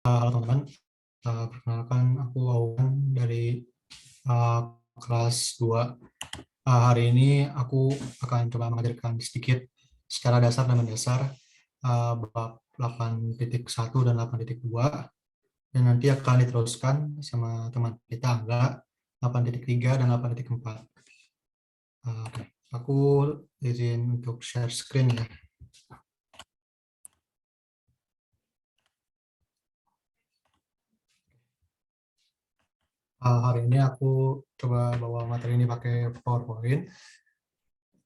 Halo teman-teman, perkenalkan aku Auwan dari uh, kelas 2. Hari ini aku akan coba mengajarkan sedikit secara dasar dan mendasar bab 8.1 dan 8.2, dan nanti akan diteruskan sama teman kita Angga 8.3 dan 8.4. Oke. Aku izin untuk share screen ya. Hari ini aku coba bawa materi ini pakai PowerPoint.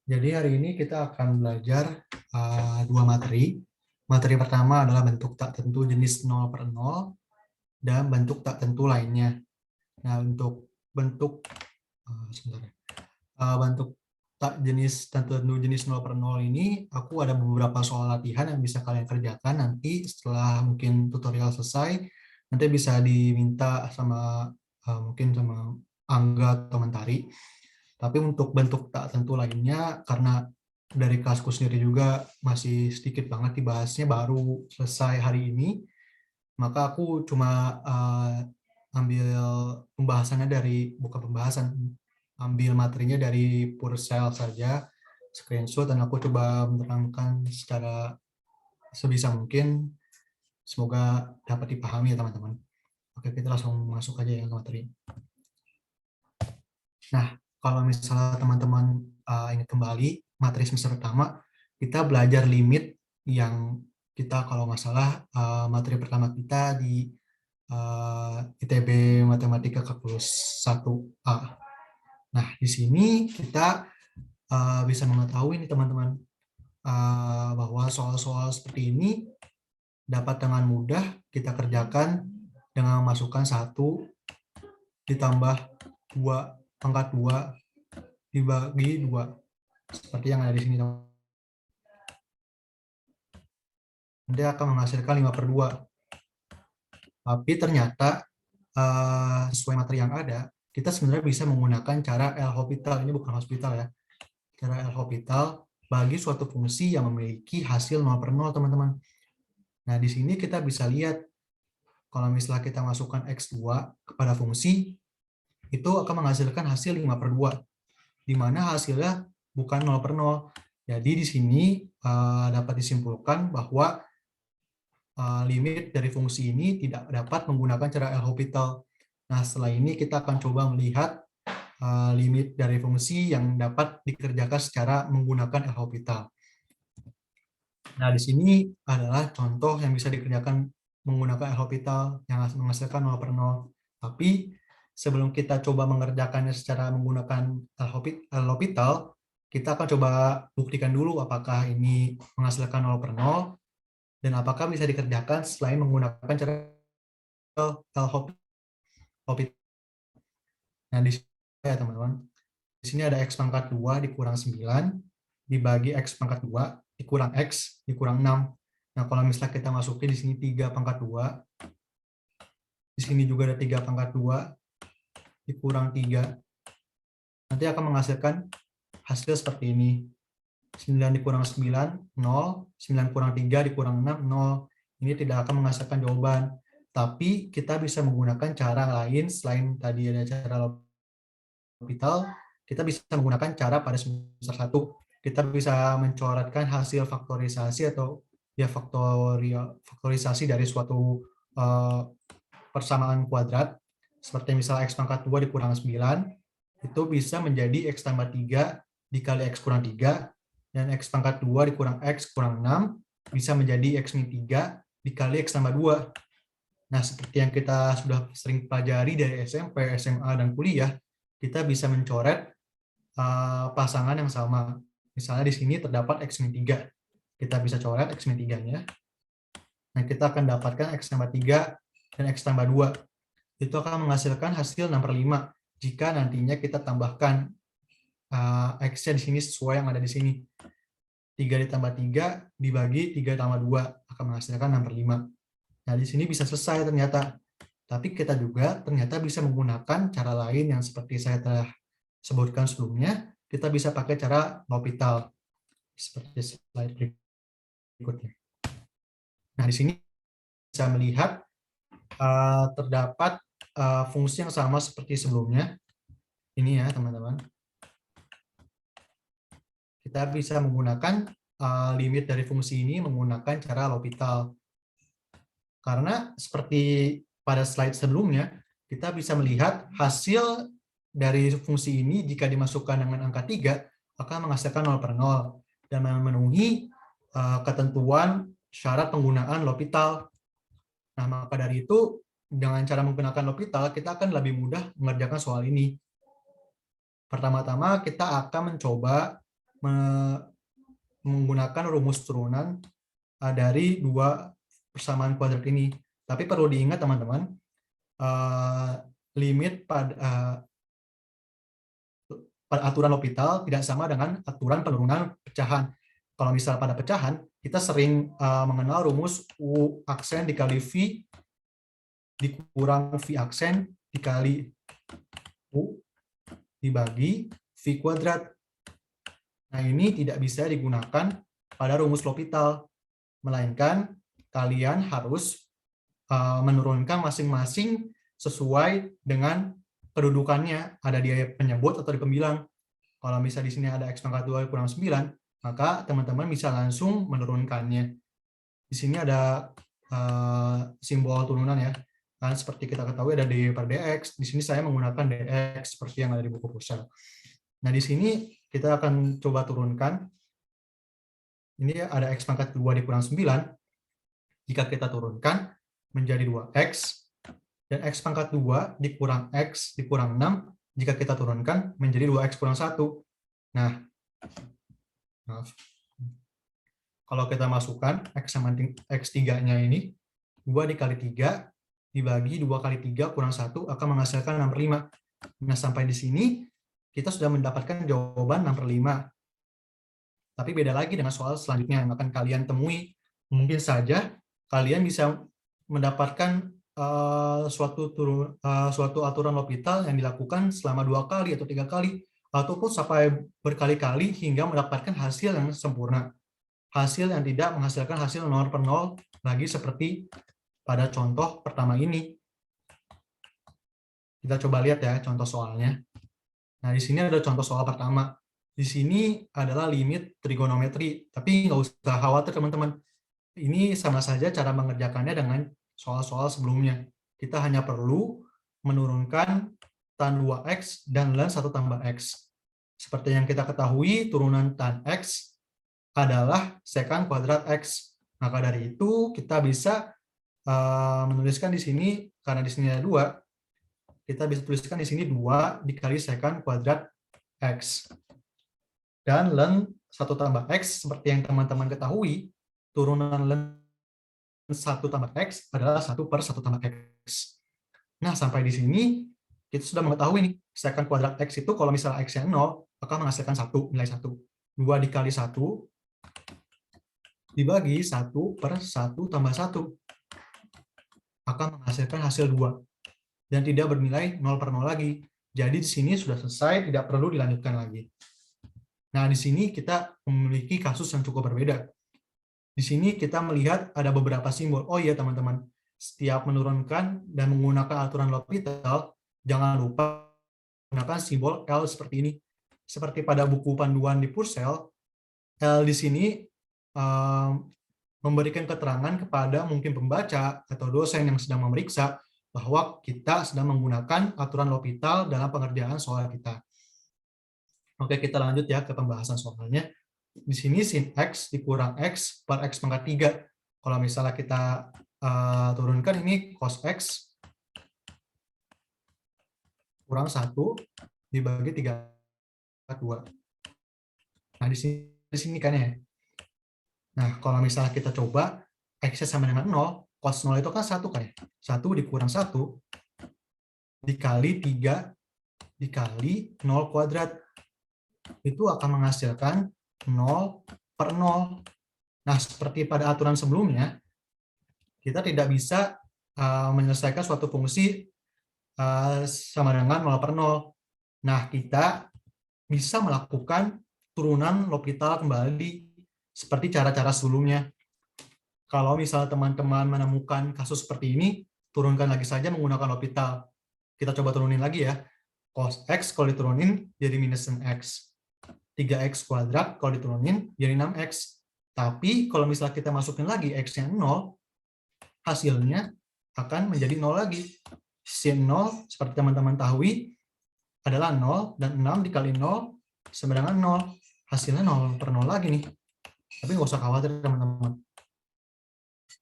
Jadi hari ini kita akan belajar dua materi. Materi pertama adalah bentuk tak tentu jenis 0/0 dan bentuk tak tentu lainnya. Nah, untuk bentuk sebentar. Bentuk tak tentu jenis 0/0 ini, aku ada beberapa soal latihan yang bisa kalian kerjakan nanti setelah mungkin tutorial selesai. Nanti bisa diminta sama mungkin sama Angga atau Mentari. Tapi untuk bentuk tak tentu lainnya, karena dari kelasku sendiri juga masih sedikit banget dibahasnya, baru selesai hari ini, maka aku cuma ambil pembahasannya bukan pembahasan, ambil materinya dari Purcell saja, screenshot, dan aku coba menerangkan secara sebisa mungkin. Semoga dapat dipahami ya teman-teman. Oke, kita langsung masuk aja ya ke materi. Nah, kalau misalnya teman-teman ingin kembali materi semester pertama, kita belajar limit yang kita kalau nggak salah materi pertama kita di ITB Matematika Kalkulus 1A. Nah, di sini kita bisa mengetahui nih teman-teman bahwa soal-soal seperti ini dapat dengan mudah kita kerjakan dengan memasukkan 1 ditambah 2 pangkat 2 dibagi 2, seperti yang ada di sini. Nanti akan menghasilkan 5/2. Tapi ternyata sesuai materi yang ada, kita sebenarnya bisa menggunakan cara L'Hopital. Ini bukan hospital ya. Cara L'Hopital bagi suatu fungsi yang memiliki hasil 0/0, teman-teman. Nah, di sini kita bisa lihat kalau misalnya kita masukkan X2 kepada fungsi, itu akan menghasilkan hasil 5/2, di mana hasilnya bukan 0/0. Jadi di sini dapat disimpulkan bahwa limit dari fungsi ini tidak dapat menggunakan cara L'Hopital. Nah, setelah ini kita akan coba melihat limit dari fungsi yang dapat dikerjakan secara menggunakan L'Hopital. Nah, di sini adalah contoh yang bisa dikerjakan menggunakan L'Hopital yang menghasilkan 0/0. Tapi sebelum kita coba mengerjakannya secara menggunakan L'Hopital, kita akan coba buktikan dulu apakah ini menghasilkan 0/0 dan apakah bisa dikerjakan selain menggunakan cara L'Hopital. Nah, di sini ya teman-teman, di sini ada X pangkat 2 dikurang 9 dibagi X pangkat 2 dikurang X dikurang 6. Nah, kalau misalnya kita masukin di sini 3 pangkat 2, di sini juga ada 3 pangkat 2 dikurang 3, nanti akan menghasilkan hasil seperti ini. 9 dikurang 9, 0. 9 kurang 3 dikurang 6, 0. Ini tidak akan menghasilkan jawaban. Tapi kita bisa menggunakan cara lain selain tadi ada cara L'Hopital. Kita bisa menggunakan cara pada semester 1. Kita bisa mencoretkan hasil faktorisasi atau ya faktorisasi dari suatu persamaan kuadrat. Seperti misalnya X pangkat 2 dikurang 9, itu bisa menjadi X tambah 3 dikali X kurang 3, dan X pangkat 2 dikurang X kurang 6 bisa menjadi X min 3 dikali X tambah 2. Nah, seperti yang kita sudah sering pelajari dari SMP, SMA, dan kuliah, kita bisa mencoret pasangan yang sama. Misalnya di sini terdapat X min 3. Kita bisa coret X min 3-nya. Nah, kita akan dapatkan X tambah 3 dan X tambah 2. Itu akan menghasilkan hasil 6/5 jika nantinya kita tambahkan X-nya di sini sesuai yang ada di sini. 3 ditambah 3 dibagi 3 tambah 2 akan menghasilkan 6/5. Nah, di sini bisa selesai ternyata. Tapi kita juga ternyata bisa menggunakan cara lain yang seperti saya telah sebutkan sebelumnya. Kita bisa pakai cara L'Hopital seperti slide berikutnya. Nah, di sini bisa melihat terdapat fungsi yang sama seperti sebelumnya. Ini ya, teman-teman. Kita bisa menggunakan limit dari fungsi ini menggunakan cara L'Hopital. Karena seperti pada slide sebelumnya, kita bisa melihat hasil dari fungsi ini jika dimasukkan dengan angka 3 akan menghasilkan 0 per 0 dan memenuhi ketentuan syarat penggunaan L'Hopital. Nah, maka dari itu dengan cara menggunakan L'Hopital kita akan lebih mudah mengerjakan soal ini. Pertama-tama kita akan mencoba menggunakan rumus turunan dari dua persamaan kuadrat ini. Tapi perlu diingat teman-teman, limit pada aturan L'Hopital tidak sama dengan aturan penurunan pecahan. Kalau misal pada pecahan, kita sering mengenal rumus U aksen dikali V dikurang V aksen dikali U dibagi V kuadrat. Nah, ini tidak bisa digunakan pada rumus L'Hopital, melainkan kalian harus menurunkan masing-masing sesuai dengan kedudukannya, ada di penyebut atau di pembilang. Kalau misalnya di sini ada X pangkat 2 kurang 9, maka teman-teman bisa langsung menurunkannya. Di sini ada simbol turunan ya. Kan seperti kita ketahui ada dy per dx, di sini saya menggunakan dx seperti yang ada di buku Purcell. Nah, di sini kita akan coba turunkan. Ini ada X pangkat 2 dikurang 9. Jika kita turunkan menjadi 2X, dan X pangkat 2 dikurang X dikurang 6, jika kita turunkan menjadi 2X kurang 1. Nah, maaf. Kalau kita masukkan X sama X3-nya ini, 2 dikali 3 dibagi 2 kali 3 kurang 1 akan menghasilkan 6 per 5. Nah, sampai di sini kita sudah mendapatkan jawaban 6 per 5. Tapi beda lagi dengan soal selanjutnya yang akan kalian temui. Mungkin saja kalian bisa mendapatkan suatu aturan L'Hopital yang dilakukan selama 2 kali atau 3 kali, ataupun sampai berkali-kali hingga mendapatkan hasil yang sempurna. Hasil yang tidak menghasilkan hasil 0 per 0 lagi seperti pada contoh pertama ini. Kita coba lihat ya contoh soalnya. Nah, di sini ada contoh soal pertama. Di sini adalah limit trigonometri, tapi nggak usah khawatir teman-teman. Ini sama saja cara mengerjakannya dengan soal-soal sebelumnya. Kita hanya perlu menurunkan tan 2X dan ln 1 tambah X. Seperti yang kita ketahui, turunan tan X adalah sekant kuadrat X. Maka dari itu, kita bisa menuliskan di sini, karena di sini ada 2, kita bisa tuliskan di sini 2 dikali sekant kuadrat X. Dan ln 1 tambah X, seperti yang teman-teman ketahui, turunan ln 1 tambah X adalah 1 per 1 tambah X. Nah, sampai di sini, kita sudah mengetahui nih, sekant kuadrat X itu kalau misalnya X-nya 0, akan menghasilkan 1, nilai 1. 2 dikali 1, dibagi 1 per 1 tambah 1. Akan menghasilkan hasil 2. Dan tidak bernilai 0 per 0 lagi. Jadi di sini sudah selesai, tidak perlu dilanjutkan lagi. Nah, di sini kita memiliki kasus yang cukup berbeda. Di sini kita melihat ada beberapa simbol. Oh iya teman-teman, setiap menurunkan dan menggunakan aturan L'Hopital, jangan lupa menggunakan simbol L seperti ini. Seperti pada buku panduan di Purcell, L di sini memberikan keterangan kepada mungkin pembaca atau dosen yang sedang memeriksa bahwa kita sedang menggunakan aturan L'Hopital dalam pengerjaan soal kita. Oke, kita lanjut ya ke pembahasan soalnya. Di sini sin X dikurang X per X pangkat 3. Kalau misalnya kita turunkan ini cos X kurang 1 dibagi 3/2. Nah, di sini kan ya. Nah, kalau misalnya kita coba X sama dengan 0, cos 0 itu kan 1 kan ya. 1 dikurang 1 dikali 3 dikali 0 kuadrat. Itu akan menghasilkan 0 per 0. Nah, seperti pada aturan sebelumnya, kita tidak bisa menyelesaikan suatu fungsi sama dengan 0 per 0. Nah, kita bisa melakukan turunan L'Hopital kembali seperti cara-cara sebelumnya. Kalau misalnya teman-teman menemukan kasus seperti ini, turunkan lagi saja menggunakan L'Hopital. Kita coba turunin lagi ya. Cos X kalau diturunin jadi minus X. 3X kuadrat kalau diturunin jadi 6X. Tapi kalau misalnya kita masukin lagi X-nya 0, hasilnya akan menjadi 0 lagi. Sin 0, seperti teman-teman tahu, adalah 0, dan 6 dikali 0 sama dengan 0. Hasilnya 0 per 0 lagi nih. Tapi nggak usah khawatir teman-teman.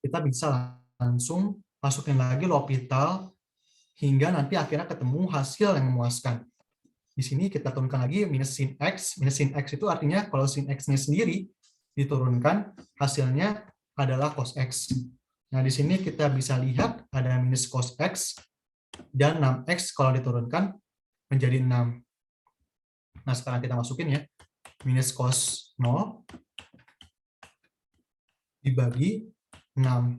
Kita bisa langsung masukin lagi L'Hopital hingga nanti akhirnya ketemu hasil yang memuaskan. Di sini kita turunkan lagi minus sin X. Minus sin X itu artinya kalau sin X-nya sendiri diturunkan, hasilnya adalah cos X. Nah, di sini kita bisa lihat ada minus cos X dan 6X kalau diturunkan menjadi 6. Nah, sekarang kita masukin ya. Minus cos 0 dibagi 6.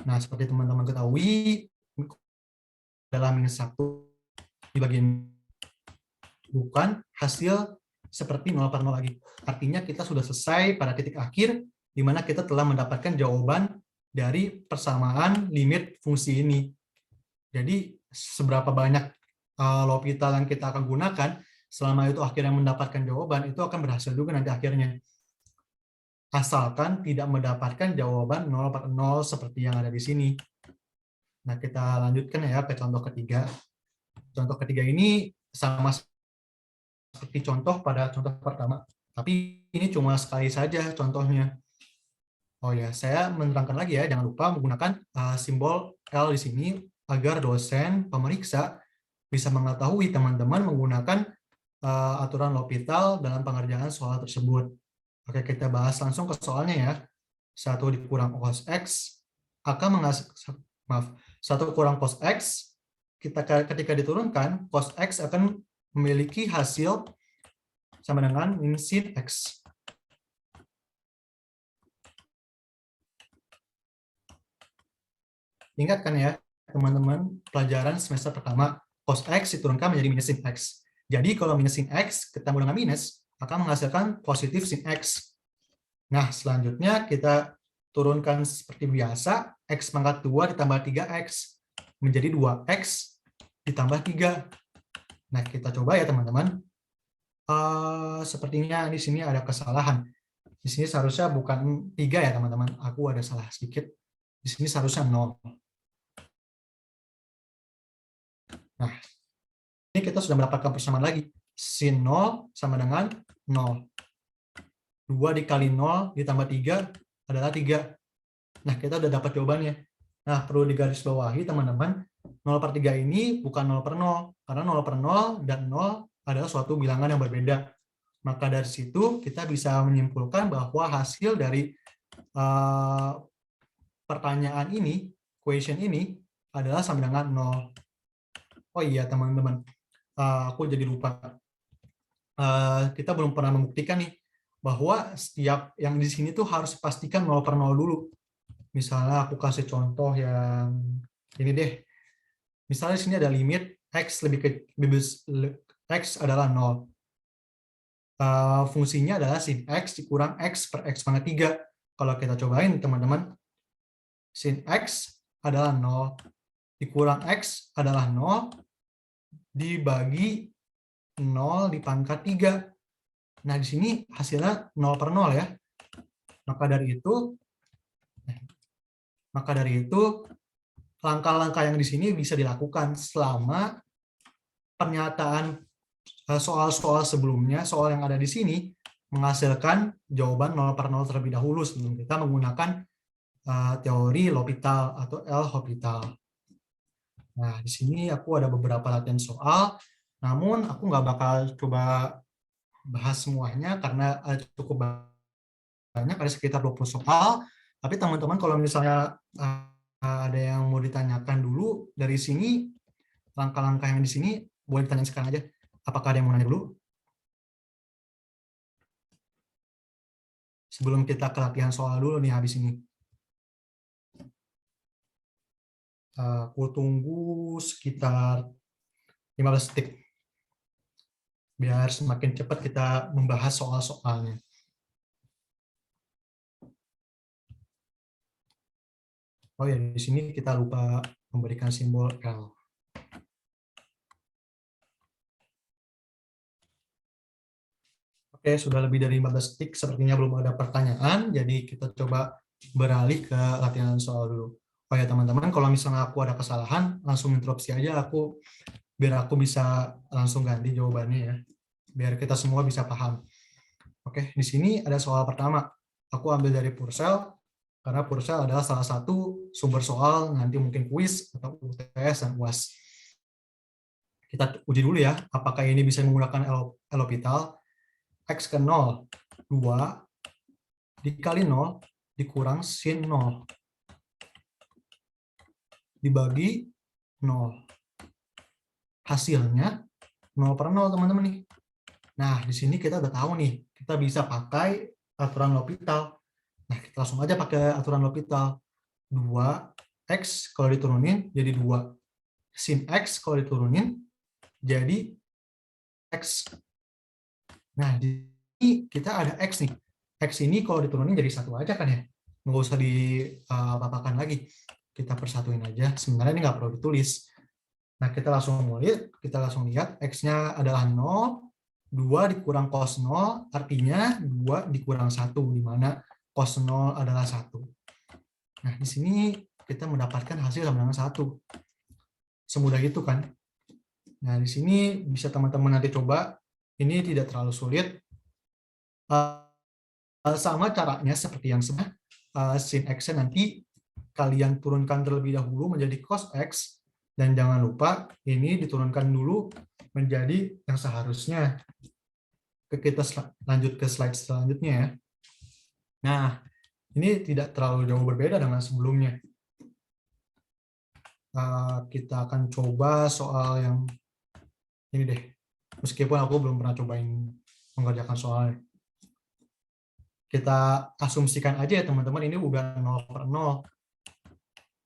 Nah, seperti teman-teman ketahui, adalah minus 1 dibagi bukan hasil seperti 0 per 0 lagi. Artinya kita sudah selesai pada titik akhir di mana kita telah mendapatkan jawaban dari persamaan limit fungsi ini. Jadi seberapa banyak L'Hopital yang kita akan gunakan, selama itu akhirnya mendapatkan jawaban, itu akan berhasil juga nanti akhirnya. Asalkan tidak mendapatkan jawaban 0 per 0 seperti yang ada di sini. Nah, kita lanjutkan ya ke contoh ketiga. Contoh ketiga ini sama seperti contoh pada contoh pertama, tapi ini cuma sekali saja contohnya. Oh ya, saya menerangkan lagi ya, jangan lupa menggunakan simbol L di sini agar dosen pemeriksa bisa mengetahui teman-teman menggunakan aturan L'Hopital dalam pengerjaan soal tersebut. Oke, kita bahas langsung ke soalnya ya. 1 dikurang cos X akan menghasilkan, 1 kurang cos X, ketika diturunkan, cos X akan memiliki hasil sama dengan min sin X. Ingatkan ya, teman-teman, pelajaran semester pertama, cos X diturunkan menjadi minus sin X. Jadi kalau minus sin X ketemu dengan minus, akan menghasilkan positif sin X. Nah, selanjutnya kita turunkan seperti biasa, X pangkat 2 ditambah 3X menjadi 2X ditambah 3. Nah, kita coba ya teman-teman. Sepertinya di sini ada kesalahan. Di sini seharusnya bukan 3 ya teman-teman. Aku ada salah sedikit. Di sini seharusnya 0. Nah, ini kita sudah mendapatkan persamaan lagi. Sin 0 sama dengan 0. 2 dikali 0 ditambah 3 adalah 3. Nah, kita udah dapat jawabannya. Nah, perlu digarisbawahi teman-teman, 0 per 3 ini bukan 0 per 0, karena 0 per 0 dan 0 adalah suatu bilangan yang berbeda. Maka dari situ kita bisa menyimpulkan bahwa hasil dari pertanyaan ini, question ini, adalah sama dengan 0. Oh iya teman-teman, aku jadi lupa. Kita belum pernah membuktikan nih, bahwa setiap yang di sini tuh harus pastikan 0 per 0 dulu. Misalnya aku kasih contoh yang ini deh. Misalnya di sini ada limit X X adalah 0. Fungsinya adalah sin X dikurang X per X pangkat 3. Kalau kita cobain teman-teman, sin X adalah 0. Dikurang X adalah 0. Dibagi 0 di pangkat 3. Nah, di sini hasilnya 0 per 0 ya. Maka dari itu langkah-langkah yang di sini bisa dilakukan selama pernyataan soal-soal sebelumnya, soal yang ada di sini, menghasilkan jawaban 0 per 0 terlebih dahulu sebelum kita menggunakan teori L'Hopital atau L'Hopital. Nah, di sini aku ada beberapa latihan soal, namun aku nggak bakal coba bahas semuanya karena cukup banyak, ada sekitar 20 soal. Tapi teman-teman kalau misalnya ada yang mau ditanyakan dulu dari sini, langkah-langkah yang di sini boleh ditanyakan sekarang aja. Apakah ada yang mau nanya dulu? Sebelum kita ke latihan soal dulu nih habis ini. Aku tunggu sekitar 15 detik. Biar semakin cepat kita membahas soal-soalnya. Oh ya, di sini kita lupa memberikan simbol L. Oke, sudah lebih dari 15 detik, sepertinya belum ada pertanyaan, jadi kita coba beralih ke latihan soal dulu. Oh ya teman-teman, kalau misalnya aku ada kesalahan, langsung interupsi aja biar aku bisa langsung ganti jawabannya ya, biar kita semua bisa paham. Oke, di sini ada soal pertama. Aku ambil dari Purcell, karena Purcell adalah salah satu sumber soal, nanti mungkin kuis atau UTS dan UAS. Kita uji dulu ya, apakah ini bisa menggunakan L'Hopital. X ke 0, 2 dikali 0 dikurang sin 0 dibagi 0. Hasilnya 0 per 0 teman-teman nih. Nah, di sini kita udah tahu nih, kita bisa pakai aturan L'Hopital. Nah, kita langsung aja pakai aturan L'Hopital. 2x kalau diturunin jadi 2. Sin x kalau diturunin jadi x. Nah, di sini kita ada x nih. X ini kalau diturunin jadi 1 aja kan ya. Nggak usah dipapakan lagi. Kita persatuin aja. Sebenarnya ini nggak perlu ditulis. Nah, kita langsung lihat x-nya adalah 0, 2 dikurang cos 0, artinya 2 dikurang 1, di mana cos 0 adalah 1. Nah, di sini kita mendapatkan hasil sama dengan 1. Semudah itu kan. Nah, di sini bisa teman-teman nanti coba. Ini tidak terlalu sulit. Sama caranya seperti yang sebenarnya. Sin x nanti kalian turunkan terlebih dahulu menjadi cos x, dan jangan lupa ini diturunkan dulu menjadi yang seharusnya. Kita lanjut ke slide selanjutnya ya. Nah, ini tidak terlalu jauh berbeda dengan sebelumnya. Kita akan coba soal yang ini deh. Meskipun aku belum pernah cobain mengerjakan soalnya. Kita asumsikan aja ya teman-teman, ini udah 0 per 0.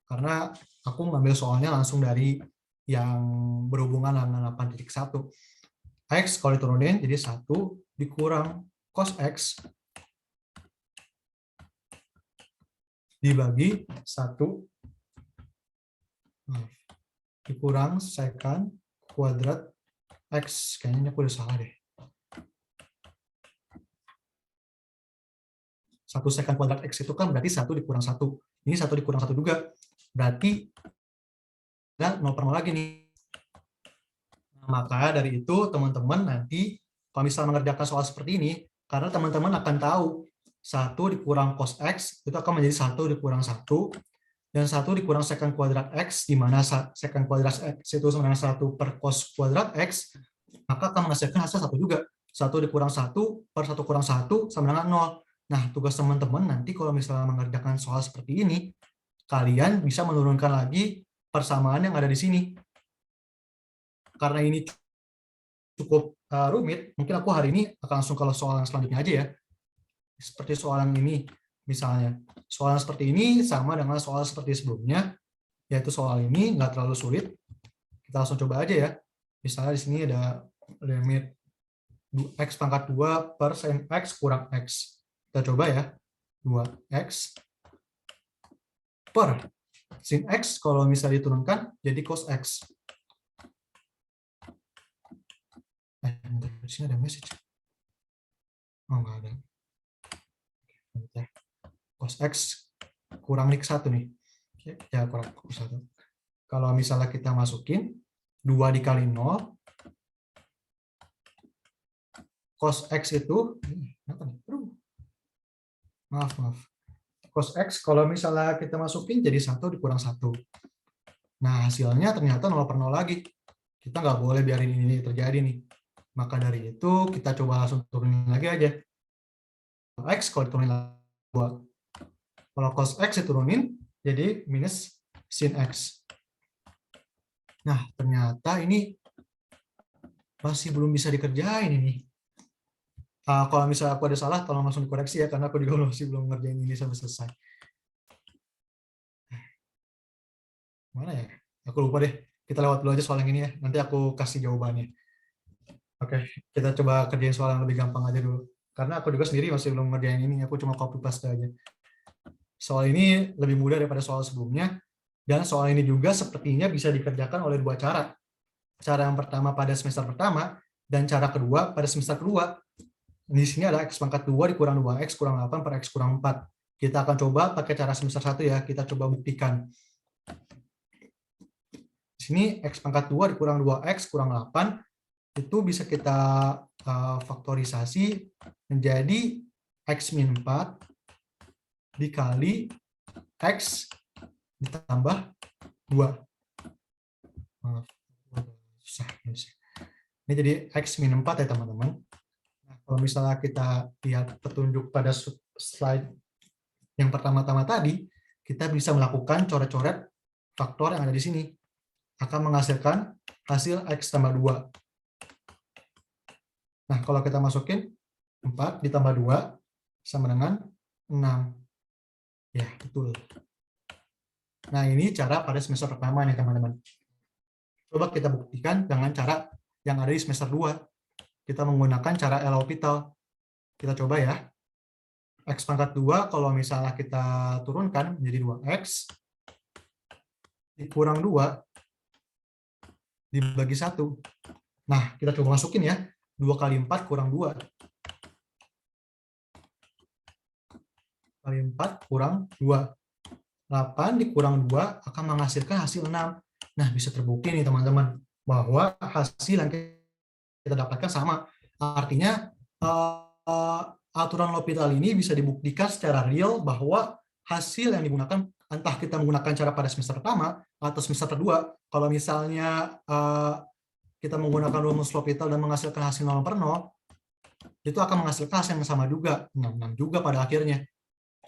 Karena aku mengambil soalnya langsung dari yang berhubungan dengan 8.1. X kalau diturunin jadi 1 dikurang cos X dibagi 1 dikurang secant kuadrat X. Kayaknya aku udah salah deh. 1 secant kuadrat X itu kan berarti 1 dikurang 1. Ini 1 dikurang 1 juga. Berarti ada 0 per 0 lagi nih. Maka dari itu teman-teman nanti kalau misalnya mengerjakan soal seperti ini, karena teman-teman akan tahu 1 dikurang cos X itu akan menjadi 1 dikurang 1, dan 1 dikurang secant kuadrat X, di mana secant kuadrat X itu sama dengan 1 per cos kuadrat X, maka akan menghasilkan hasil 1 juga. 1 dikurang 1 per 1 kurang 1 sama dengan 0. Nah, tugas teman-teman nanti kalau misalnya mengerjakan soal seperti ini, kalian bisa menurunkan lagi persamaan yang ada di sini. Karena ini cukup rumit, mungkin aku hari ini akan langsung ke soal yang selanjutnya aja ya. Seperti soal yang ini, misalnya. Soal yang seperti ini sama dengan soal seperti sebelumnya, yaitu soal ini nggak terlalu sulit. Kita langsung coba aja ya. Misalnya di sini ada limit x pangkat 2 per sin x kurang x. Kita coba ya. 2x per sin x, kalau misalnya diturunkan, jadi cos x. Di sini ada message. Oh, nggak ada. Cos x kurang nik 1 nih. Ya, kurang 1. Kalau misalnya kita masukin 2 dikali 0, cos x itu, maaf. Cos x kalau misalnya kita masukin jadi 1 dikurang 1. Nah, hasilnya ternyata 0 per 0 lagi. Kita nggak boleh biarin ini terjadi nih. Maka dari itu kita coba langsung turunin lagi aja. X kalau diturunin 2. Kalau cos X diturunin, jadi minus sin X. Nah, ternyata ini masih belum bisa dikerjain ini. Kalau misalnya aku ada salah, tolong langsung dikoreksi ya, karena aku juga masih belum ngerjain ini sampai selesai. Mana ya? Aku lupa deh. Kita lewat dulu aja soal yang ini ya. Nanti aku kasih jawabannya. Oke, kita coba kerjain soal yang lebih gampang aja dulu. Karena aku juga sendiri masih belum ngerjain ini, aku cuma copy paste aja. Soal ini lebih mudah daripada soal sebelumnya, Dan soal ini juga sepertinya bisa dikerjakan oleh dua cara. Cara yang pertama pada semester pertama, dan cara kedua pada semester kedua. Di sini ada X pangkat 2 dikurang 2X kurang 8 per X kurang 4. Kita akan coba pakai cara semester 1 ya, kita coba buktikan. Di sini X pangkat 2 dikurang 2X kurang 8, itu bisa kita faktorisasi menjadi X min 4 dikali X ditambah 2. Susah. Ini jadi X min 4 ya teman-teman. Nah, kalau misalnya kita lihat petunjuk pada slide yang pertama-tama tadi, kita bisa melakukan coret-coret faktor yang ada di sini. Akan menghasilkan hasil X tambah 2. Nah, kalau kita masukin 4 ditambah 2 sama dengan 6. Ya, betul. Nah, ini cara pada semester pertama nih, teman-teman. Coba kita buktikan dengan cara yang ada di semester 2. Kita menggunakan cara L'Hopital. Kita coba ya. X pangkat 2, kalau misalnya kita turunkan menjadi 2X, dikurang 2, dibagi 1. Nah, kita coba masukin ya. 2 kali 4 kurang 2. Kali 4 kurang 2. 8 dikurang 2 akan menghasilkan hasil 6. Nah, bisa terbukti nih teman-teman, bahwa hasil yang kita dapatkan sama. Artinya, aturan L'Hopital ini bisa dibuktikan secara real bahwa hasil yang digunakan, entah kita menggunakan cara pada semester pertama atau semester kedua, kalau misalnya kita menggunakan rumus L'Hopital dan menghasilkan hasil 0 per 0, itu akan menghasilkan hasil yang sama juga, 6 juga pada akhirnya.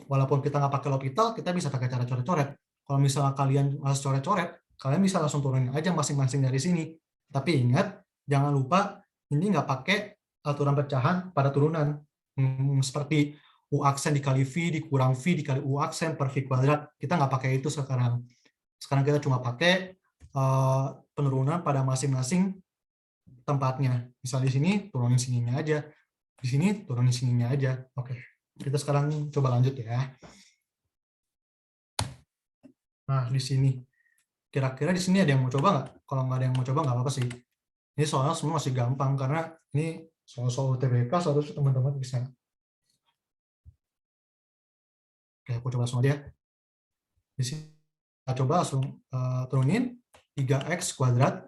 Walaupun kita nggak pakai L'Hopital, kita bisa pakai cara coret-coret. Kalau misalnya kalian harus coret-coret, kalian bisa langsung turunin aja masing-masing dari sini. Tapi ingat, jangan lupa ini nggak pakai aturan pecahan pada turunan. Seperti U aksen dikali V dikurang V dikali U aksen per V kuadrat. Kita nggak pakai itu sekarang. Sekarang kita cuma pakai penurunan pada masing-masing tempatnya. Misal di sini, turunin sininya aja. Di sini, turunin sininya aja. Oke. Kita sekarang coba lanjut ya. Nah, di sini. Kira-kira di sini ada yang mau coba nggak? Kalau nggak ada yang mau coba, nggak apa-apa sih. Ini soalnya semua masih gampang, karena ini soal-soal UTBK seharusnya teman-teman bisa. Oke, aku coba langsung aja. Di sini kita coba langsung turunin 3x kuadrat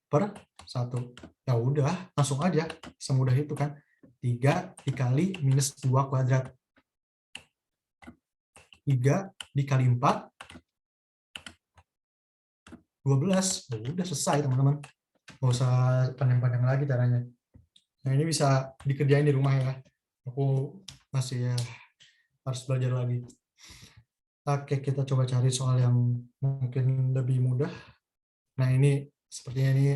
per 1. Ya udah, langsung aja. Semudah itu kan. 3 dikali minus 2 kuadrat. 3 dikali 4, 12. Ya udah selesai teman-teman. Nggak usah panjang-panjang lagi caranya. Nah, ini bisa dikerjain di rumah ya. Aku masih harus belajar lagi. Oke, kita coba cari soal yang mungkin lebih mudah. Nah, ini sepertinya ini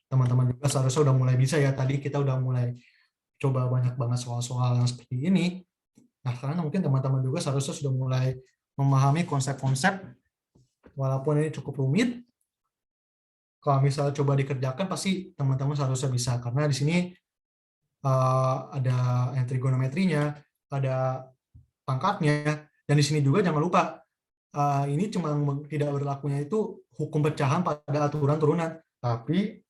teman-teman juga seharusnya udah mulai bisa ya. Tadi kita udah mulai coba banyak banget soal-soal yang seperti ini. Nah, karena mungkin teman-teman juga seharusnya sudah mulai memahami konsep-konsep, walaupun ini cukup rumit. Kalau misalnya coba dikerjakan, pasti teman-teman seharusnya bisa. Karena di sini ada yang trigonometrinya, ada pangkatnya, dan di sini juga jangan lupa, ini cuma tidak berlakunya itu hukum pecahan pada aturan turunan. Tapi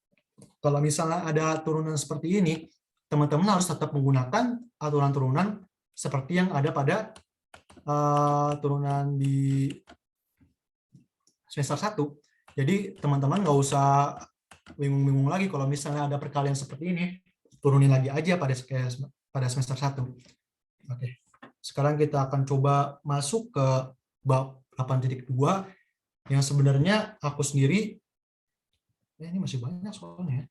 kalau misalnya ada turunan seperti ini, teman-teman harus tetap menggunakan aturan turunan seperti yang ada pada turunan di semester 1. Jadi teman-teman nggak usah bingung-bingung lagi kalau misalnya ada perkalian seperti ini, turunin lagi aja pada semester 1. Oke. Sekarang kita akan coba masuk ke bab 8.2 yang sebenarnya aku sendiri, ini masih banyak soalnya.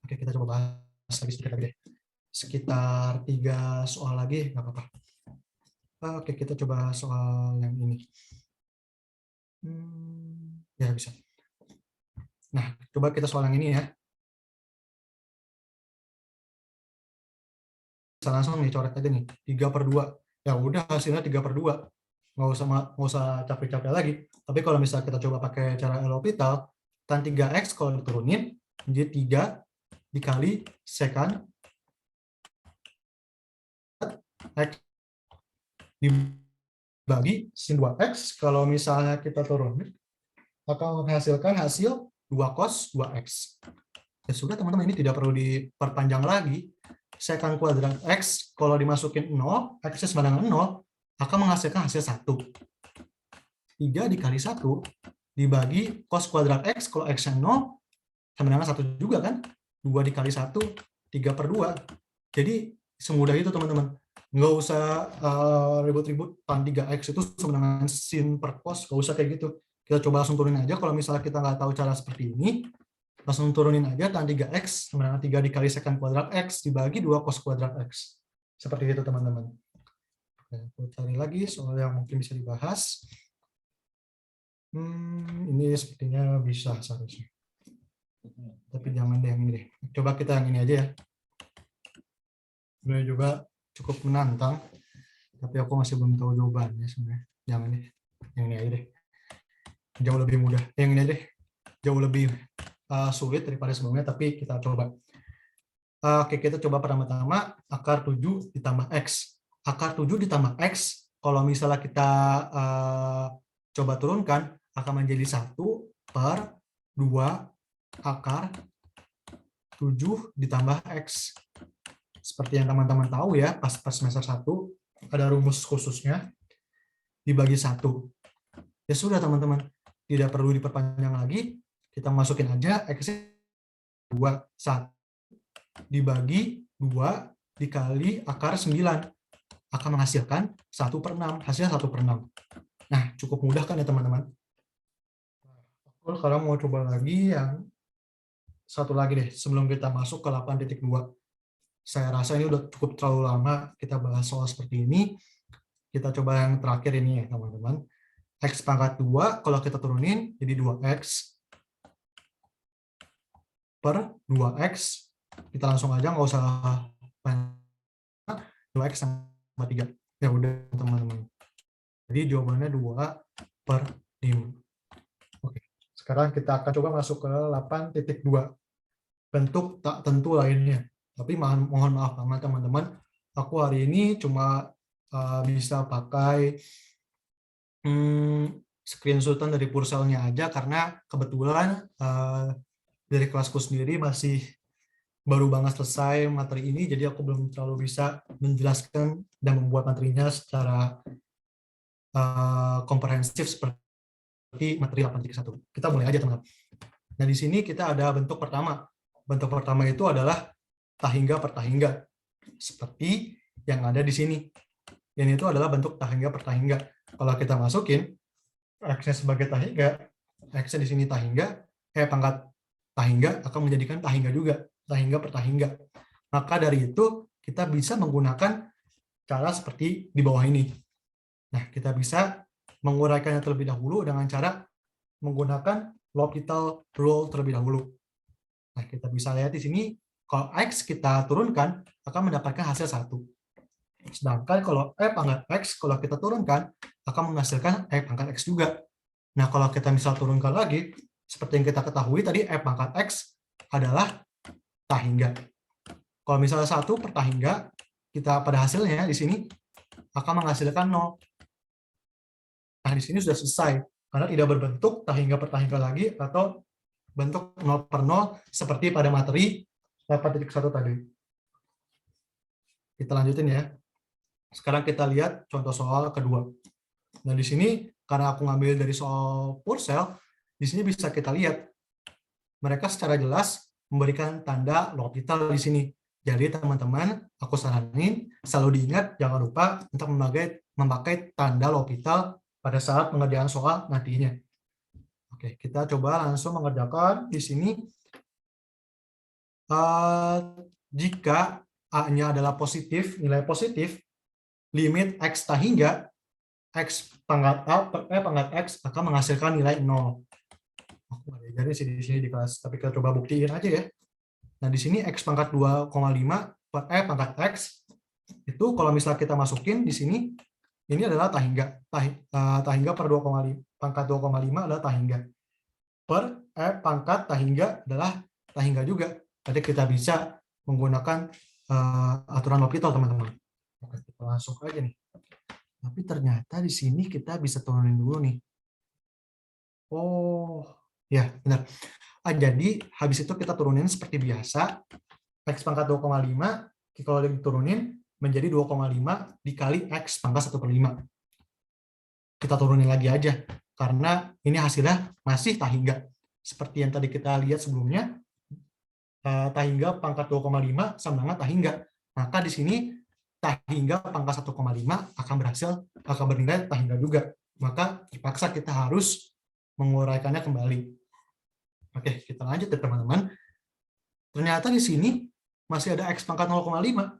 Oke, kita coba bahas lagi sedikit lagi deh. Sekitar 3 soal lagi, nggak apa-apa. Oke, kita coba soal yang ini. Ya, bisa. Nah, coba kita soal yang ini ya. Bisa langsung nih, coret aja nih. 3/2. Ya udah, hasilnya 3/2. Nggak usah capek-capek lagi. Tapi kalau misalnya kita coba pakai cara L'Hopital, tan 3x kalau diturunin, menjadi 3 dikali secant x bagi sin 2x, kalau misalnya kita turunin, akan menghasilkan hasil 2 cos 2x. Ya sudah teman-teman, ini tidak perlu diperpanjang lagi. Secant kuadrat x, kalau dimasukin 0, x sama dengan 0, akan menghasilkan hasil 1. 3 dikali 1 dibagi cos kuadrat x, kalau x-nya 0, sama dengan 1 juga kan? 2 dikali 1, 3/2. Jadi semudah itu teman-teman. Nggak usah ribut-ribut, tan 3x itu sama dengan sin per cos, nggak usah kayak gitu. Kita coba langsung turunin aja, kalau misalnya kita nggak tahu cara seperti ini, langsung turunin aja tan 3x sama dengan 3 dikali secant kuadrat x dibagi 2 cos kuadrat x. Seperti itu teman-teman. Aku cari lagi soal yang mungkin bisa dibahas. Ini sepertinya bisa seharusnya. Tapi jangan deh yang ini deh. Coba kita yang ini aja ya. Ini juga cukup menantang. Tapi aku masih belum tahu jawabannya sebenarnya. Jangan deh. Yang ini aja deh. Jauh lebih mudah. Yang ini deh. Jauh lebih sulit daripada sebelumnya, tapi kita coba. Oke, kita coba pertama-tama akar 7 ditambah x. Akar 7 ditambah x, kalau misalnya kita coba turunkan, akan menjadi 1/2 akar 7 ditambah x. Seperti yang teman-teman tahu ya, pas semester 1, ada rumus khususnya, dibagi 1. Ya sudah teman-teman, tidak perlu diperpanjang lagi, kita masukin aja x 2, 1 dibagi 2 dikali akar 9 akan menghasilkan 1/6, hasil 1/6. Nah, cukup mudah kan ya teman-teman? Aku sekarang mau coba lagi yang satu lagi deh, sebelum kita masuk ke 8.2. Saya rasa ini udah cukup terlalu lama kita bahas soal seperti ini. Kita coba yang terakhir ini ya teman-teman. X pangkat 2, kalau kita turunin jadi 2x per 2x. Kita langsung aja, nggak usah 2x sama 3. Ya udah teman-teman. Jadi jawabannya 2/5. Oke. Sekarang kita akan coba masuk ke 8.2. Bentuk tak tentu lainnya. Tapi mohon maaf banget teman-teman. Aku hari ini cuma bisa pakai screenshotan dari Purselnya aja, karena kebetulan dari kelasku sendiri masih baru banget selesai materi ini, jadi aku belum terlalu bisa menjelaskan dan membuat materinya secara komprehensif seperti materi 8.1. Kita mulai aja teman-teman. Nah di sini kita ada bentuk pertama. Bentuk pertama itu adalah tahingga per tahingga, seperti yang ada di sini. Ini itu adalah bentuk tahingga per tahingga. Kalau kita masukin x-nya sebagai tahingga, x-nya di sini tahingga, pangkat tahingga akan menjadikan tahingga juga, tahingga per tahingga. Maka dari itu kita bisa menggunakan cara seperti di bawah ini. Nah, kita bisa menguraikannya terlebih dahulu dengan cara menggunakan L'Hopital rule terlebih dahulu. Nah, kita bisa lihat di sini, kalau x kita turunkan akan mendapatkan hasil 1. Sedangkan kalau pangkat x, kalau kita turunkan, akan menghasilkan pangkat x juga. Nah, kalau kita misal turunkan lagi, seperti yang kita ketahui tadi, pangkat x adalah tahingga. Kalau misalnya 1 per tahingga, kita pada hasilnya di sini akan menghasilkan 0. Nah, di sini sudah selesai, karena tidak berbentuk tahingga per tahingga lagi, atau bentuk 0/0 seperti pada materi 8.1 tadi. Kita lanjutin ya. Sekarang kita lihat contoh soal kedua. Nah, di sini karena aku ngambil dari soal Purcell, di sini bisa kita lihat mereka secara jelas memberikan tanda L'Hopital di sini. Jadi teman-teman, aku saranin selalu diingat, jangan lupa untuk memakai tanda L'Hopital pada saat pengerjaan soal nantinya. Oke, kita coba langsung mengerjakan di sini. Jika A-nya adalah positif, nilai positif, limit x tahingga x pangkat A per pangkat x akan menghasilkan nilai 0. Aku nggak diajarin sih di sini di kelas, tapi kita coba buktiin aja ya. Nah, di sini x pangkat 2,5 per pangkat x, itu kalau misalnya kita masukin di sini, ini adalah tahingga. Tahingga per 2,5, pangkat 2,5 adalah tahingga. Per pangkat tahingga adalah tahingga juga. Jadi kita bisa menggunakan aturan L'Hopital, teman-teman. Oke, kita langsung aja nih. Tapi ternyata di sini kita bisa turunin dulu nih. Oh, ya benar. Jadi habis itu kita turunin seperti biasa. X pangkat 2,5 kalau diturunin menjadi 2,5 dikali X pangkat 1/5. Kita turunin lagi aja. Karena ini hasilnya masih tak hingga. Seperti yang tadi kita lihat sebelumnya, tak hingga pangkat 2,5 sama dengan tak hingga. Maka di sini tak hingga pangkat 1,5 akan bernilai tak hingga juga. Maka terpaksa kita harus menguraikannya kembali. Oke, kita lanjut ya teman-teman. Ternyata di sini masih ada X pangkat 0,5.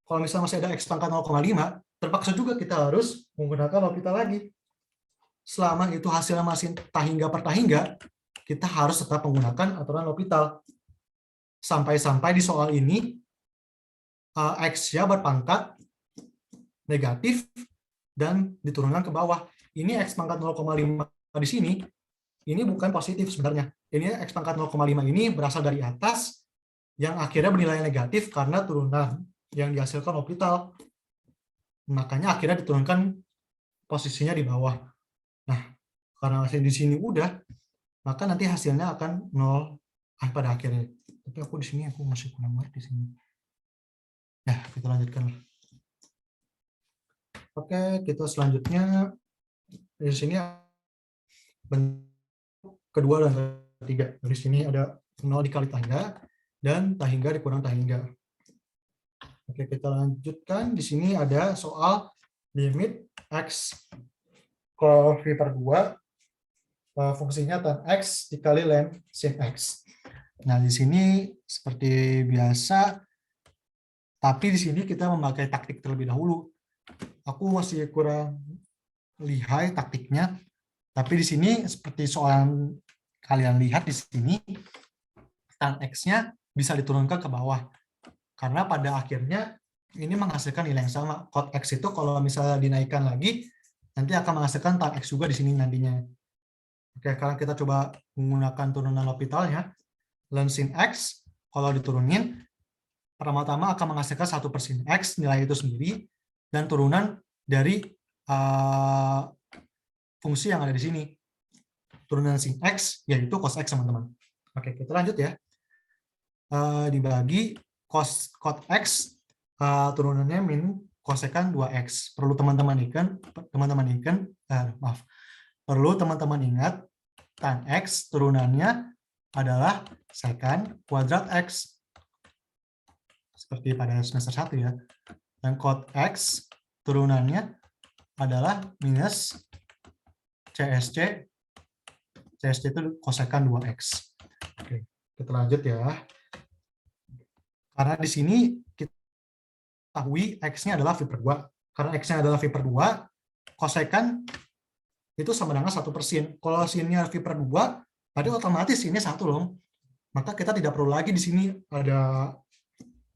Kalau misalnya masih ada X pangkat 0,5, terpaksa juga kita harus menggunakan L'Hopital lagi. Selama itu hasilnya masih tak hingga per tak hingga, kita harus tetap menggunakan aturan L'Hopital. Sampai-sampai di soal ini, X-nya berpangkat negatif dan diturunkan ke bawah. Ini X pangkat 0,5 di sini, ini bukan positif sebenarnya. Ini X pangkat 0,5 ini berasal dari atas, yang akhirnya bernilai negatif karena turunan yang dihasilkan L'Hopital. Makanya akhirnya diturunkan posisinya di bawah. Nah, karena hasil di sini udah, maka nanti hasilnya akan 0 pada akhirnya. Tapi aku di sini aku masih kurang ngerti di sini. Ya, kita lanjutkan. Oke, kita selanjutnya di sini bentuk kedua dan ketiga. Di sini ada 0 dikali tak hingga dan tak hingga dikurang tak hingga. Oke, kita lanjutkan. Di sini ada soal limit X kalau V per 2, fungsinya tan X dikali len sin X. Nah, di sini seperti biasa, tapi di sini kita memakai taktik terlebih dahulu. Aku masih kurang lihai taktiknya, tapi di sini seperti soal kalian lihat di sini, tan X-nya bisa diturunkan ke bawah. Karena pada akhirnya ini menghasilkan nilai yang sama. Cot X itu kalau misalnya dinaikkan lagi, nanti akan menghasilkan tan X juga di sini nantinya. Oke, sekarang kita coba menggunakan turunan L'Hopitalnya. Len sin X, kalau diturunin, pertama-tama akan menghasilkan 1/sin X, nilai itu sendiri, dan turunan dari fungsi yang ada di sini. Turunan sin X, yaitu cos X, teman-teman. Oke, kita lanjut ya. Dibagi cot X, turunannya min kosekan 2X. Perlu teman-teman ingat, tan X turunannya adalah secant kuadrat X. Seperti pada semester 1 ya. Dan cot X turunannya adalah minus CSC. CSC itu kosekan 2X. Oke, kita lanjut ya. Karena di sini kita ketahui X-nya adalah V per 2. Karena X-nya adalah V per 2, kosekan itu sama dengan 1/sin. Kalau sinnya V per 2, berarti otomatis ini 1 loh. Maka kita tidak perlu lagi di sini ada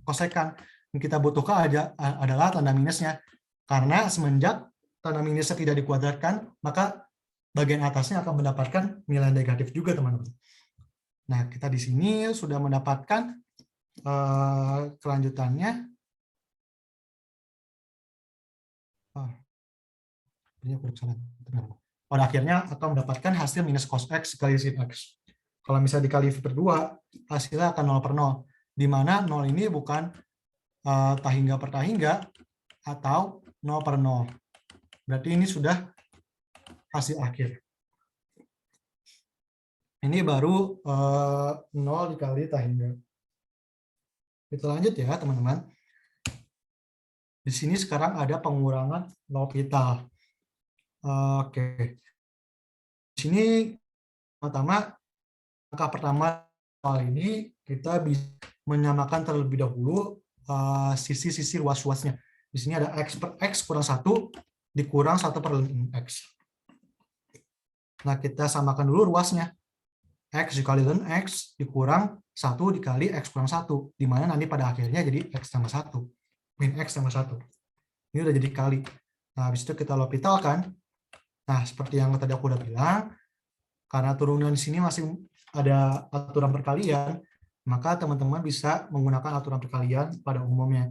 kosekan. Yang kita butuhkan adalah tanda minusnya. Karena semenjak tanda minusnya tidak dikuadratkan, maka bagian atasnya akan mendapatkan nilai negatif juga, teman-teman. Nah, kita di sini sudah mendapatkan kelanjutannya. Pada akhirnya akan mendapatkan hasil minus cos X kali sin X. Kalau misalnya dikali V per 2, hasilnya akan 0 per 0. Di mana 0 ini bukan tak hingga per tak hingga, atau 0 per 0. Berarti ini sudah hasil akhir. Ini baru 0 dikali tak hingga. Kita lanjut ya, teman-teman. Di sini sekarang ada pengurangan L'Hopital. Oke. Di sini langkah pertama soal ini kita bisa menyamakan terlebih dahulu sisi-sisi ruas-ruasnya. Di sini ada X per X kurang 1 dikurang 1 per ln X. Nah, kita samakan dulu ruasnya. X dikali ln X dikurang 1 dikali X kurang 1. Di mana nanti pada akhirnya jadi X tambah 1. Min X tambah 1. Ini udah jadi kali. Nah, habis itu kita L'Hopitalkan. Nah, seperti yang tadi aku udah bilang, karena turunan di sini masih ada aturan perkalian, maka teman-teman bisa menggunakan aturan perkalian pada umumnya.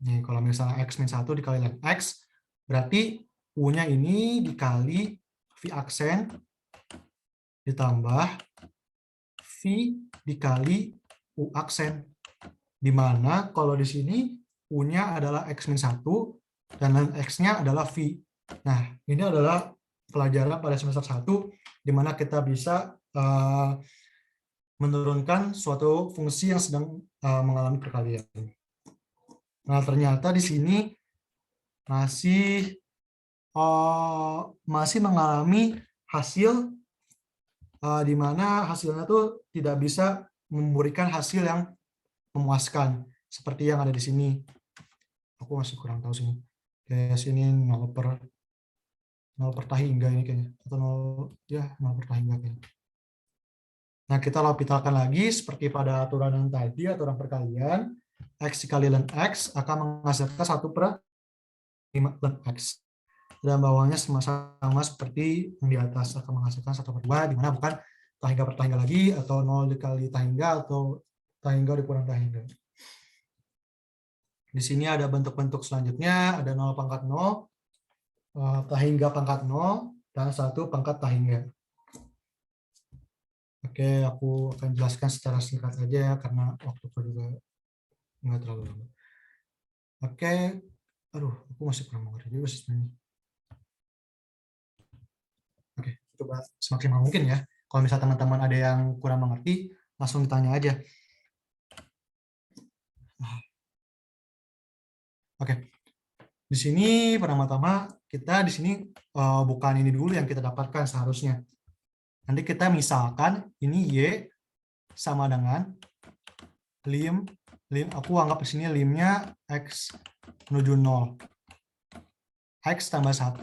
Nih, kalau misalnya X min 1 dikali ln X, berarti U-nya ini dikali V aksen ditambah V dikali U aksen. Di mana kalau di sini U-nya adalah X-1 dan X-nya adalah V. Nah, ini adalah pelajaran pada semester 1 di mana kita bisa menurunkan suatu fungsi yang sedang mengalami perkalian. Nah, ternyata di sini masih mengalami hasil di mana hasilnya tuh tidak bisa memberikan hasil yang memuaskan seperti yang ada di sini. Aku masih kurang tahu sini. Kayak sini 0 per tahingga ini kayaknya, atau 0 per tahingga kayaknya. Nah, kita L'Hopitalkan lagi seperti pada aturan yang tadi, aturan perkalian. X dikali ln X akan menghasilkan 1 per 5 ln X. Dan bawahnya sama-sama seperti yang di atas, akan menghasilkan 1 per 2, di mana bukan tahingga per tahingga lagi, atau 0 dikali tahingga, atau tahingga dikurang tahingga. Di sini ada bentuk-bentuk selanjutnya, ada 0 pangkat 0, tahingga pangkat 0, dan 1 pangkat tahingga. Oke, aku akan jelaskan secara singkat aja ya, karena waktuku juga nggak terlalu lama. Oke, aduh, aku masih kurang mengerti juga sebenarnya. Oke, coba semaksimal mungkin ya. Kalau misalnya teman-teman ada yang kurang mengerti, langsung ditanya aja. Oke, di sini pertama-tama kita di sini bukan ini dulu yang kita dapatkan seharusnya. Nanti kita misalkan ini Y sama dengan lim, aku anggap di sini limnya X menuju 0. X tambah 1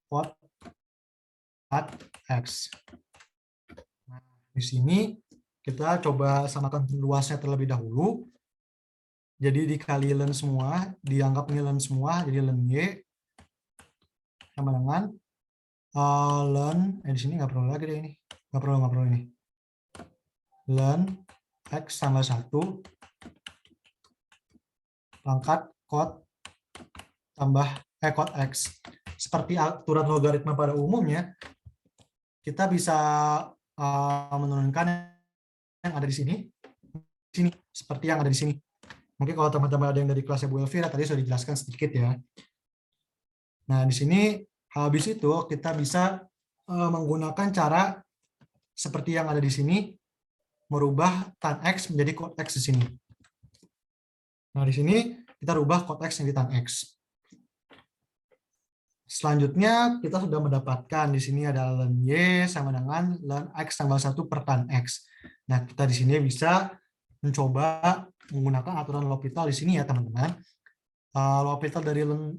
pot X. Nah, di sini kita coba samakan luasnya terlebih dahulu. Jadi dikali ln semua, dianggap ini ln semua, jadi ln Y sama dengan ln, di sini nggak perlu lagi deh ini. Nggak perlu ini. Ln X tambah 1 pangkat kot tambah kot X. Seperti aturan logaritma pada umumnya, kita bisa menurunkan yang ada di sini, seperti yang ada di sini. Mungkin kalau teman-teman ada yang dari kelasnya Bu Elvira tadi sudah dijelaskan sedikit ya. Nah, di sini habis itu kita bisa menggunakan cara seperti yang ada di sini, merubah tan X menjadi cot X di sini. Nah, di sini kita rubah cot X menjadi tan X. Selanjutnya kita sudah mendapatkan di sini ada ln Y sama dengan ln X tambah 1 per tan X. Nah, kita di sini bisa mencoba menggunakan aturan L'Hopital di sini ya, teman-teman. L'Hopital dari ln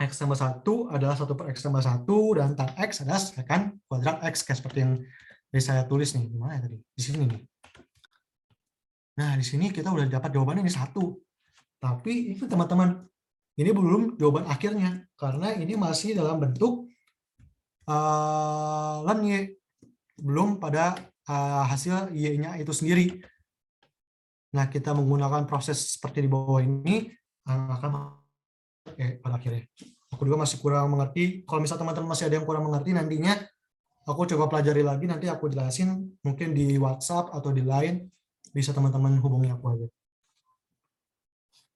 X tambah 1 adalah 1 per X tambah 1, dan tan X adalah sekan kuadrat X, kayak seperti yang saya tulis nih. Gimana ya tadi? Di sini nih. Nah, di sini kita udah dapat jawabannya ini 1. Tapi itu teman-teman, ini belum jawaban akhirnya, karena ini masih dalam bentuk ln Y, belum pada hasil Y-nya itu sendiri. Nah, kita menggunakan proses seperti di bawah ini akan pada akhirnya. Aku juga masih kurang mengerti. Kalau misalnya teman-teman masih ada yang kurang mengerti, nantinya aku coba pelajari lagi, nanti aku jelasin mungkin di WhatsApp atau di Line, bisa teman-teman hubungi aku aja.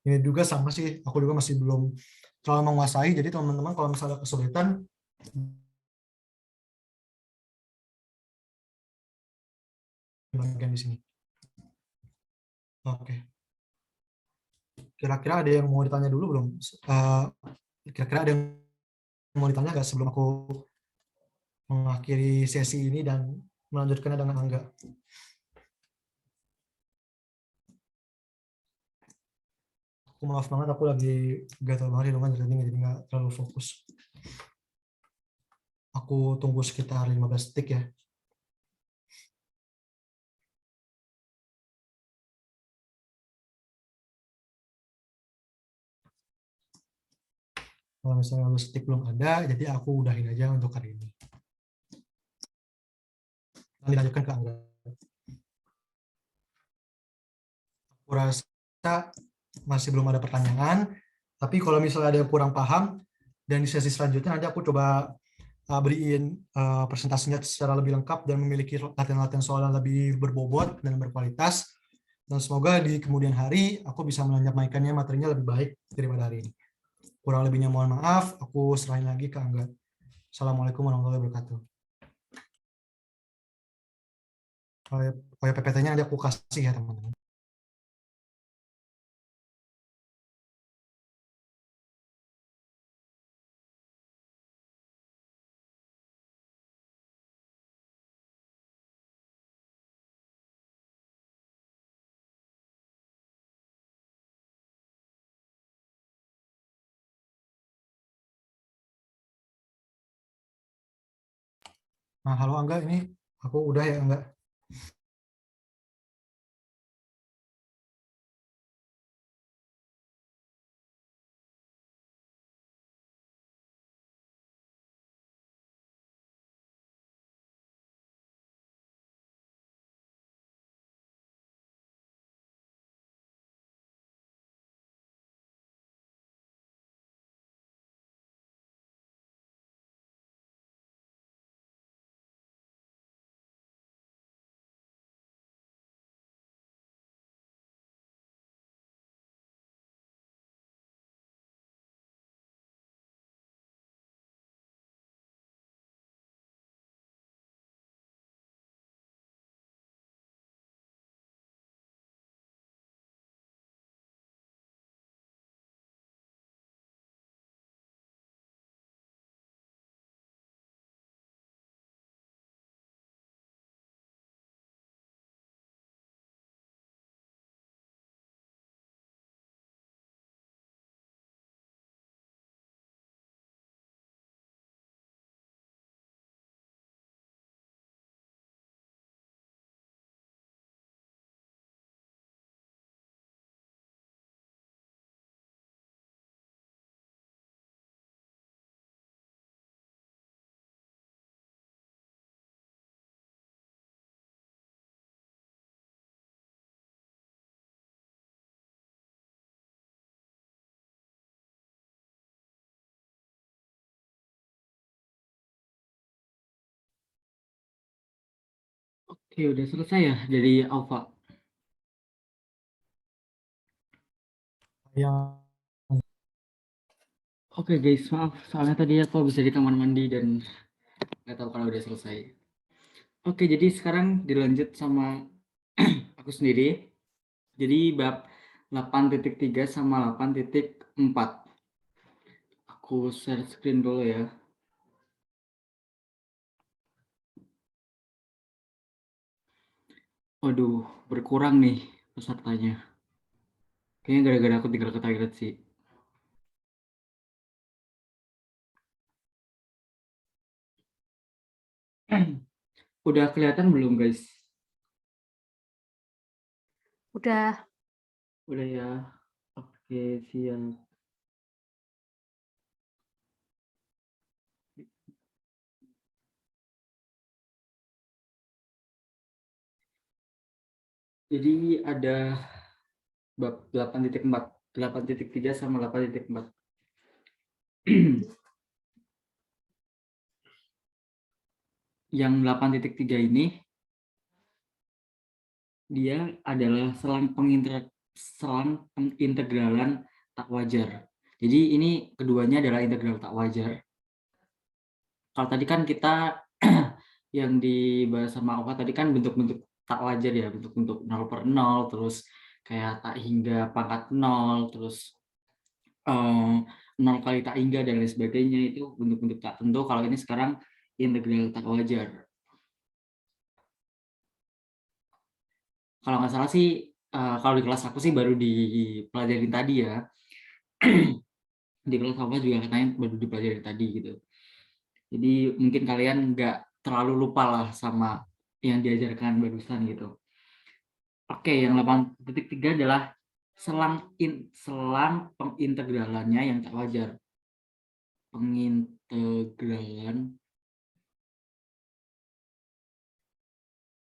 Ini juga sama sih, aku juga masih belum terlalu menguasai, jadi teman-teman kalau misalnya kesulitan, bagian di sini. Oke. Kira-kira ada yang mau ditanya dulu belum? Kira-kira ada yang mau ditanya nggak sebelum aku mengakhiri sesi ini dan melanjutkannya dengan Angga? Aku maaf banget, aku lagi gatal banget di rumah, jadi nggak terlalu fokus. Aku tunggu sekitar 15 detik ya. Kalau misalnya 15 detik belum ada, jadi aku udahin aja untuk hari ini. Dan dilanjutkan ke Angga. Aku rasa masih belum ada pertanyaan. Tapi kalau misalnya ada yang kurang paham, dan di sesi selanjutnya nanti aku coba beriin presentasinya secara lebih lengkap dan memiliki latihan-latihan soal yang lebih berbobot dan berkualitas. Dan semoga di kemudian hari aku bisa menyampaikannya materinya lebih baik daripada hari ini. Kurang lebihnya mohon maaf, aku serahin lagi ke Angga. Assalamualaikum warahmatullahi wabarakatuh. Oh ya, PPT-nya nanti aku kasih ya teman-teman. Nah, halo Angga, ini aku udah ya Angga. Oke, udah selesai ya dari Alfa. Yang Oke guys, maaf soalnya tadi aku bisa di kamar mandi dan nggak tahu kalau udah selesai. Oke, jadi sekarang dilanjut sama aku sendiri. Jadi bab 8.3 sama 8.4. Aku share screen dulu ya. Waduh, berkurang nih pesertanya. Kayaknya gara-gara aku tinggal ke toilet sih. Udah kelihatan belum guys? Udah. Udah ya. Oke, siap. Jadi ada bab 8.4, 8.3 sama 8.4. Yang 8.3 ini dia adalah selang pengintegralan tak wajar. Jadi ini keduanya adalah integral tak wajar. Kalau tadi kan kita yang dibahas sama Ova tadi kan bentuk-bentuk tak wajar ya, bentuk-bentuk 0/0, terus kayak tak hingga pangkat 0, terus 0 kali tak hingga dan lain sebagainya, itu bentuk-bentuk tak tentu. Kalau ini sekarang integral tak wajar. Kalau nggak salah sih, kalau di kelas aku sih baru dipelajarin tadi ya. Di kelas apa juga katanya baru dipelajarin tadi gitu. Jadi mungkin kalian nggak terlalu lupa lah sama yang diajarkan barusan gitu. Oke, yang 8.3 adalah selang pengintegralannya yang tak wajar. Pengintegralan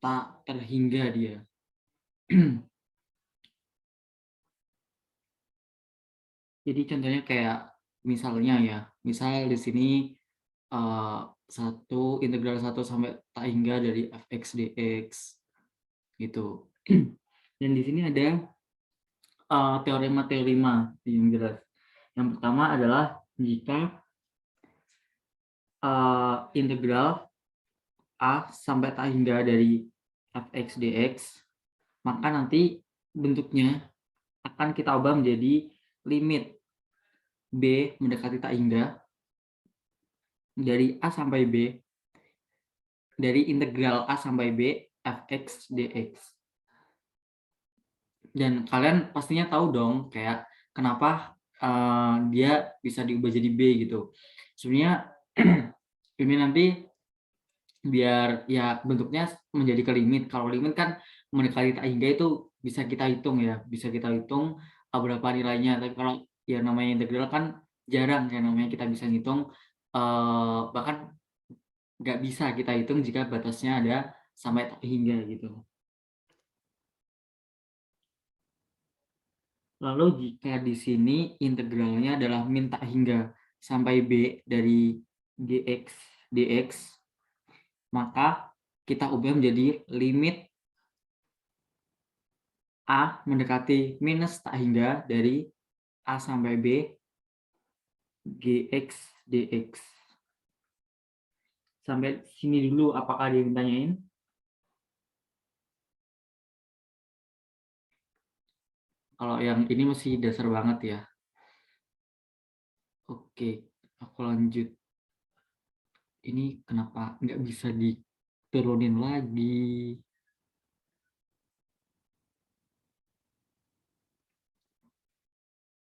tak terhingga dia. Jadi contohnya kayak misalnya ya, misal di sini integral 1 sampai tak hingga dari fx dx gitu. Dan di sini ada teorema-teorema yang jelas. Yang pertama adalah jika integral a sampai tak hingga dari fx dx, maka nanti bentuknya akan kita ubah menjadi limit b mendekati tak hingga dari a sampai b, dari integral a sampai b fx dx. Dan kalian pastinya tahu dong kayak kenapa dia bisa diubah jadi b gitu. Sebenarnya ini nanti biar ya bentuknya menjadi ke limit. Kalau limit kan mendekati tak hingga itu bisa kita hitung ya, bisa kita hitung berapa nilainya. Tapi kalau yang namanya integral kan jarang yang namanya kita bisa ngitung, bahkan nggak bisa kita hitung jika batasnya ada sampai tak hingga gitu. Lalu jika di sini integralnya adalah min tak hingga sampai b dari gx dx, maka kita ubah menjadi limit a mendekati minus tak hingga dari a sampai b gx dx. Sampai sini dulu, apakah ada yang ditanyain? Kalau yang ini masih dasar banget ya. Oke, aku lanjut. Ini kenapa nggak bisa diturunin lagi?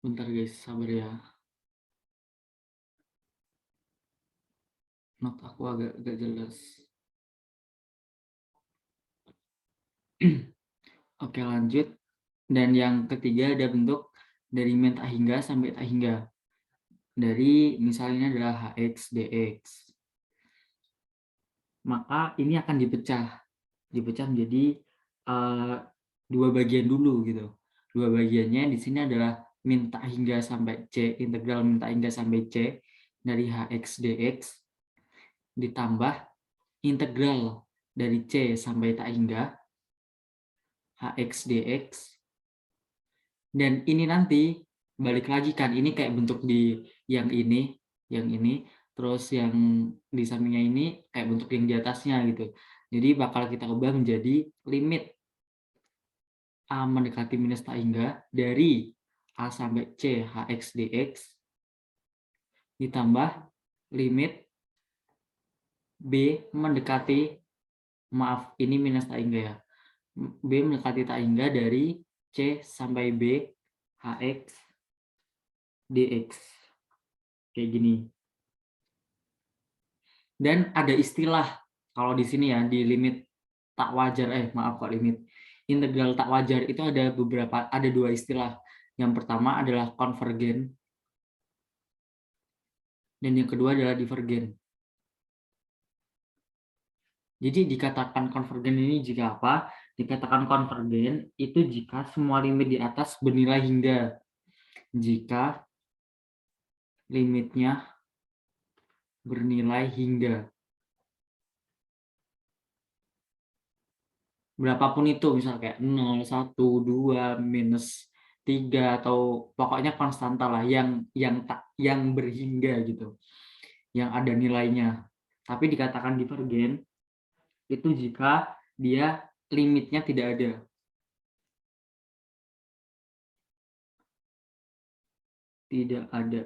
Bentar guys, sabar ya. Not aku agak jelas. Oke, lanjut. Dan yang ketiga ada bentuk dari min tak hingga sampai tak hingga. Dari misalnya adalah hx dx. Maka ini akan dipecah menjadi dua bagian dulu gitu. Dua bagiannya di sini adalah min tak hingga sampai c, integral min tak hingga sampai c dari hx dx ditambah integral dari c sampai tak hingga hx dx. Dan ini nanti balik lagi kan, ini kayak bentuk di yang ini, terus yang di sampingnya ini kayak bentuk yang di atasnya gitu. Jadi bakal kita ubah menjadi limit a mendekati minus tak hingga dari a sampai c hx dx ditambah limit b mendekati, maaf ini minus tak hingga ya, b mendekati tak hingga dari c sampai b hx dx kayak gini. Dan ada istilah kalau di sini ya, di limit tak wajar, maaf kok limit integral tak wajar itu ada dua istilah. Yang pertama adalah konvergen dan yang kedua adalah divergen. Jadi dikatakan konvergen ini jika apa? Dikatakan konvergen itu jika semua limit di atas bernilai hingga. Jika limitnya bernilai hingga. Berapapun itu, misal kayak 0, 1, 2, minus 3 atau pokoknya konstanta lah yang berhingga gitu. Yang ada nilainya. Tapi dikatakan divergen itu jika dia limitnya tidak ada. Tidak ada.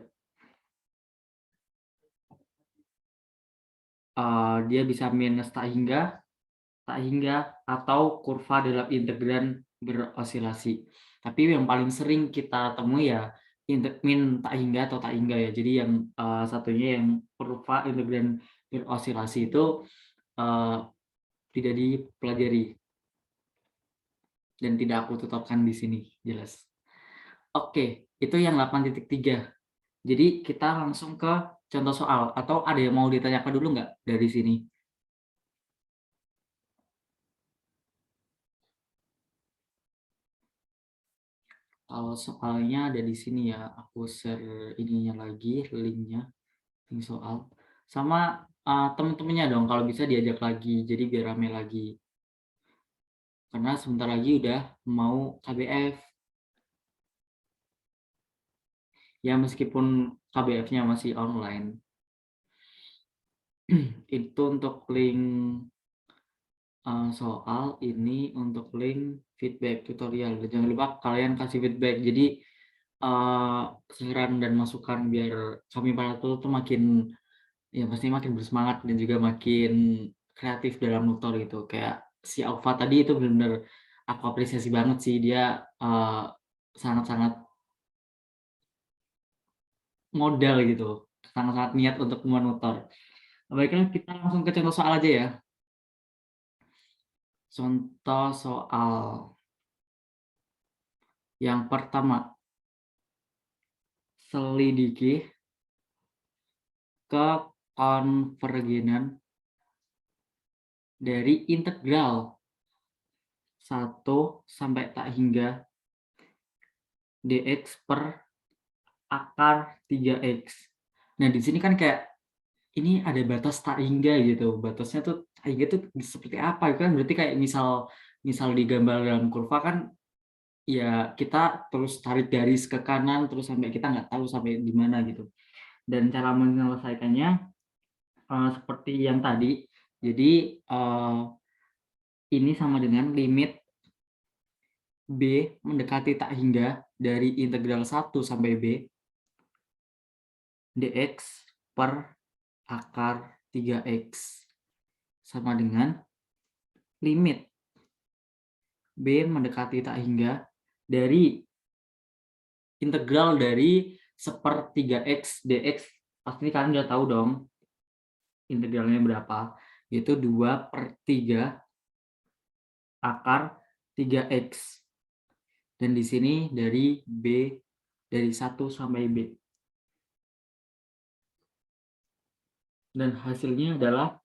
Dia bisa minus tak hingga, atau kurva dalam integran berosilasi. Tapi yang paling sering kita temui ya min tak hingga atau tak hingga ya. Jadi yang satunya yang kurva integran berosilasi itu tidak dipelajari dan tidak aku tetapkan di sini, jelas. Oke, itu yang 8.3. Jadi kita langsung ke contoh soal, atau ada yang mau ditanyakan dulu nggak dari sini? Kalau soalnya ada di sini ya, aku share ininya lagi, linknya, link soal. Sama teman-temannya dong, kalau bisa diajak lagi, jadi biar rame lagi. Karena sebentar lagi udah mau KBF. Ya meskipun KBF-nya masih online. Itu untuk link soal, ini untuk link feedback tutorial. Dan jangan lupa kalian kasih feedback. Jadi saran dan masukan biar kami para tutor tuh makin ya pasti makin bersemangat dan juga makin kreatif dalam nutor gitu. Kayak si Alfa tadi itu benar-benar aku apresiasi banget sih, dia sangat-sangat modal gitu, sangat-sangat niat untuk menutor. Baiklah, kita langsung ke contoh soal aja ya. Contoh soal yang pertama, selidiki kekonvergenan dari integral 1 sampai tak hingga dx per akar 3x. Nah, di sini kan kayak ini ada batas tak hingga gitu. Batasnya tuh tak hingga tuh seperti apa? Itu kan berarti kayak misal digambar dalam kurva kan ya kita terus tarik garis ke kanan terus sampai kita nggak tahu sampai di mana gitu. Dan cara menyelesaikannya seperti yang tadi. Jadi ini sama dengan limit B mendekati tak hingga dari integral 1 sampai B dx per akar 3x sama dengan limit B mendekati tak hingga dari integral dari 1/3x dx. Pasti kalian udah tahu dong integralnya berapa, yaitu 2/3 akar 3x. Dan di sini dari B, dari 1 sampai B. Dan hasilnya adalah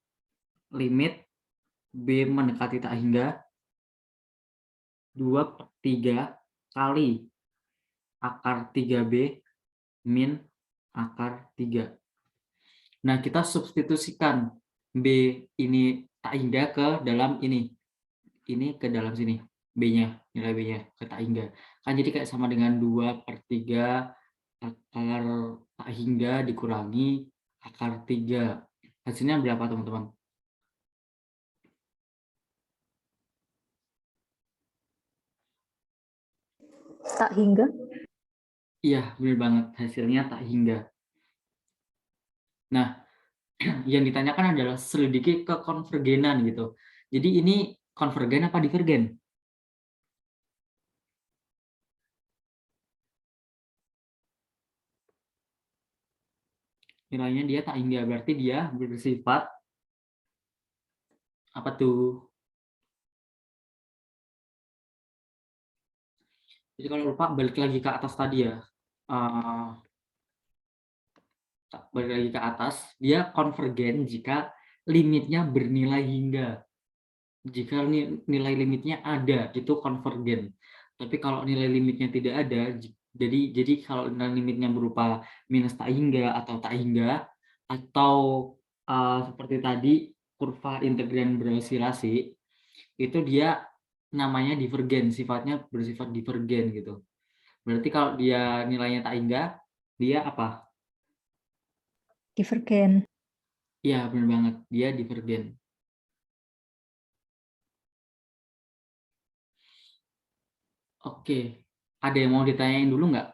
limit B mendekati tak hingga 2/3 kali akar 3B min akar 3. Nah, kita substitusikan B ini tak hingga ke dalam ini. Ini ke dalam sini. B-nya, nilai B-nya ke tak hingga. Kan jadi kayak sama dengan 2/3 akar tak hingga dikurangi akar 3. Hasilnya berapa, teman-teman? Tak hingga. Iya, benar banget. Hasilnya tak hingga. Nah, yang ditanyakan adalah selidiki kekonvergenan gitu. Jadi ini konvergen apa divergen? Nilainya dia tak hingga, berarti dia bersifat apa tuh? Jadi kalau lupa balik lagi ke atas tadi ya. Balik lagi ke atas, dia konvergen jika limitnya bernilai hingga. Jika nilai limitnya ada, itu konvergen. Tapi kalau nilai limitnya tidak ada, jadi kalau nilai limitnya berupa minus tak hingga atau tak hingga, atau seperti tadi kurva integran beroscilasi, itu dia namanya divergen, sifatnya bersifat divergen gitu. Berarti kalau dia nilainya tak hingga, dia apa? Divergen. Iya, benar banget. Dia divergen. Oke. Ada yang mau ditanyain dulu nggak?